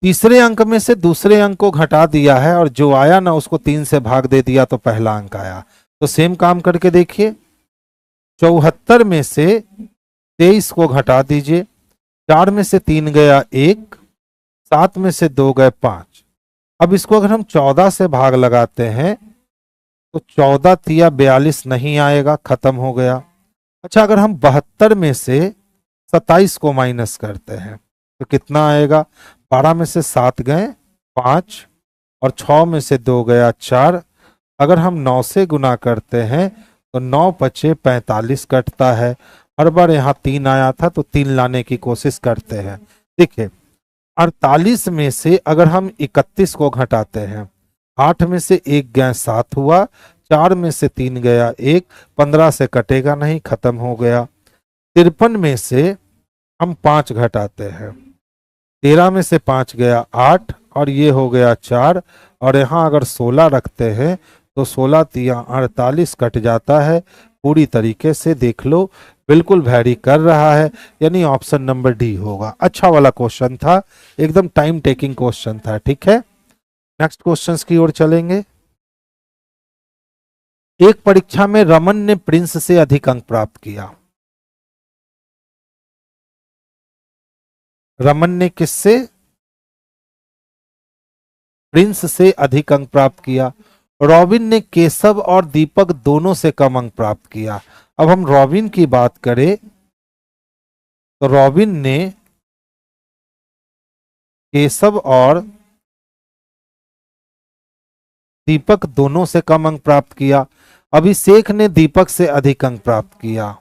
Speaker 2: तीसरे अंक में से दूसरे अंक को घटा दिया है और जो आया ना उसको 3 से भाग दे दिया तो पहला अंक आया। तो सेम काम करके देखिए, 74 में से 23 को घटा दीजिए, 4 में से 3 गया 1, 7 में से 2 गए 5। अब इसको अगर हम 14 से भाग लगाते हैं तो 14 तिया 42 नहीं आएगा, खत्म हो गया। अच्छा, अगर हम 72 में से 27 को माइनस करते हैं तो कितना आएगा, 12 में से 7 गए 5 और 6 में से 2 गया 4। अगर हम 9 से गुना करते हैं तो 9 पचे 45 कटता है। हर बार यहाँ 3 आया था तो 3 लाने की कोशिश करते हैं। देखिए 48 में से अगर हम 31 को घटाते हैं, 8 में से 1 गया 7 हुआ, 4 में से 3 गया 1, 15 से कटेगा नहीं, खत्म हो गया। 53 में से हम 5 घटाते हैं, 13 में से 5 गया 8 और ये हो गया 4, और यहाँ अगर 16 रखते हैं तो 16 तिया 48 कट जाता है। पूरी तरीके से देख लो, बिल्कुल वैरी कर रहा है, यानी ऑप्शन नंबर डी होगा। अच्छा वाला क्वेश्चन था, एकदम टाइम टेकिंग क्वेश्चन था, ठीक है। नेक्स्ट क्वेश्चंस की ओर चलेंगे। एक परीक्षा में रमन ने प्रिंस से अधिक अंक प्राप्त किया। रमन ने किससे, प्रिंस से अधिक अंक प्राप्त किया। रॉबिन ने केशव और दीपक दोनों से कम अंक प्राप्त किया। अब हम रॉबिन की बात करें तो रॉबिन ने केशव और दीपक दोनों से कम अंक प्राप्त किया। अभिषेक ने दीपक से अधिक अंक प्राप्त किया।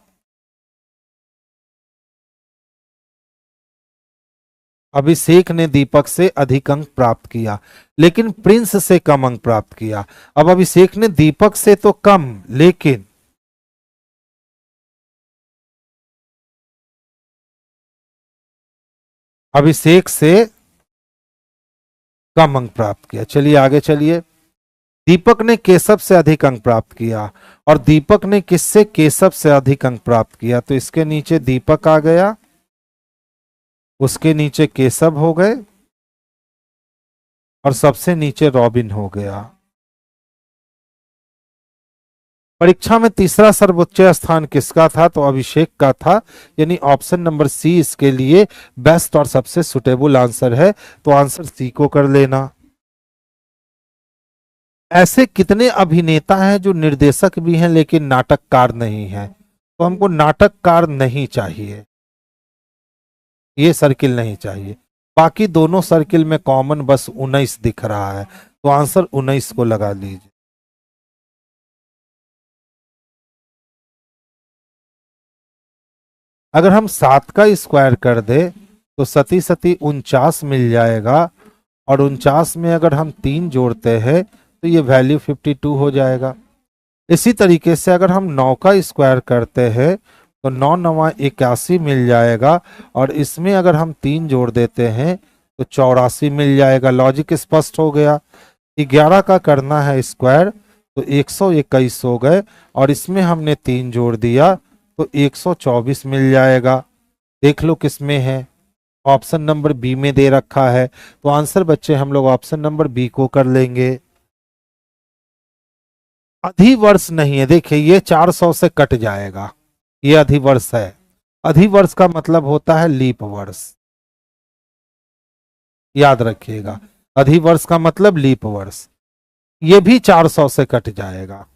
Speaker 2: अभिषेक ने दीपक से अधिक अंक प्राप्त किया, लेकिन प्रिंस से कम अंक प्राप्त किया। अब अभिषेक ने दीपक से तो कम, लेकिन अभिषेक से कम अंक प्राप्त किया। चलिए आगे चलिए। दीपक ने केशव से अधिक अंक प्राप्त किया और दीपक ने किससे, केशव से अधिक अंक प्राप्त किया। तो इसके नीचे दीपक आ गया, उसके नीचे केशव हो गए और सबसे नीचे रॉबिन हो गया। परीक्षा में तीसरा सर्वोच्च स्थान किसका था, तो अभिषेक का था, यानी ऑप्शन नंबर सी इसके लिए बेस्ट और सबसे सुटेबल आंसर है। तो आंसर सी को कर लेना। ऐसे कितने अभिनेता हैं जो निर्देशक भी हैं लेकिन नाटककार नहीं हैं, तो हमको नाटककार नहीं चाहिए, ये सर्किल नहीं चाहिए। बाकी दोनों सर्किल में कॉमन बस 19 दिख रहा है, तो आंसर 19 को लगा लीजिए। अगर हम 7 का स्क्वायर कर दे तो सती सती 49 मिल जाएगा, और 49 में अगर हम 3 जोड़ते हैं तो ये वैल्यू 52 हो जाएगा। इसी तरीके से अगर हम 9 का स्क्वायर करते हैं तो 9 9 81 मिल जाएगा, और इसमें अगर हम 3 जोड़ देते हैं तो 84 मिल जाएगा। लॉजिक स्पष्ट हो गया। 11 का करना है स्क्वायर तो 121 हो गए, और इसमें हमने 3 जोड़ दिया तो 124 मिल जाएगा। देख लो किसमें है, ऑप्शन नंबर बी में दे रखा है। तो आंसर बच्चे हम लोग ऑप्शन नंबर बी को कर लेंगे। अधिवर्ष नहीं है, देखिए ये 400 से कट जाएगा, ये अधिवर्ष है। अधिवर्ष का मतलब होता है लीप वर्ष, याद रखिएगा, अधिवर्ष का मतलब लीप वर्ष। ये भी 400 से कट जाएगा,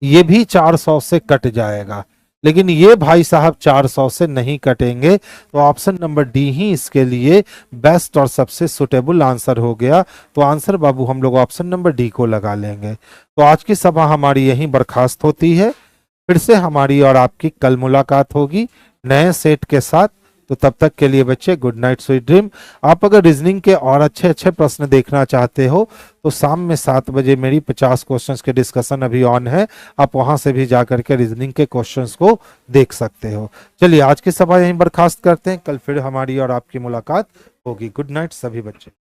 Speaker 2: ये भी 400 से कट जाएगा, लेकिन ये भाई साहब 400 से नहीं कटेंगे, तो ऑप्शन नंबर डी ही इसके लिए बेस्ट और सबसे सुटेबल आंसर हो गया। तो आंसर बाबू हम लोग ऑप्शन नंबर डी को लगा लेंगे। तो आज की सभा हमारी यहीं बर्खास्त होती है। फिर से हमारी और आपकी कल मुलाकात होगी नए सेट के साथ। तो तब तक के लिए बच्चे गुड नाइट, स्वीट ड्रीम। आप अगर रीजनिंग के और अच्छे अच्छे प्रश्न देखना चाहते हो तो शाम में 7 बजे मेरी 50 क्वेश्चंस के डिस्कशन अभी ऑन है, आप वहां से भी जाकर के रीजनिंग के क्वेश्चंस को देख सकते हो। चलिए आज की सभा यहीं बर्खास्त करते हैं, कल फिर हमारी और आपकी मुलाकात होगी। गुड नाइट सभी बच्चे।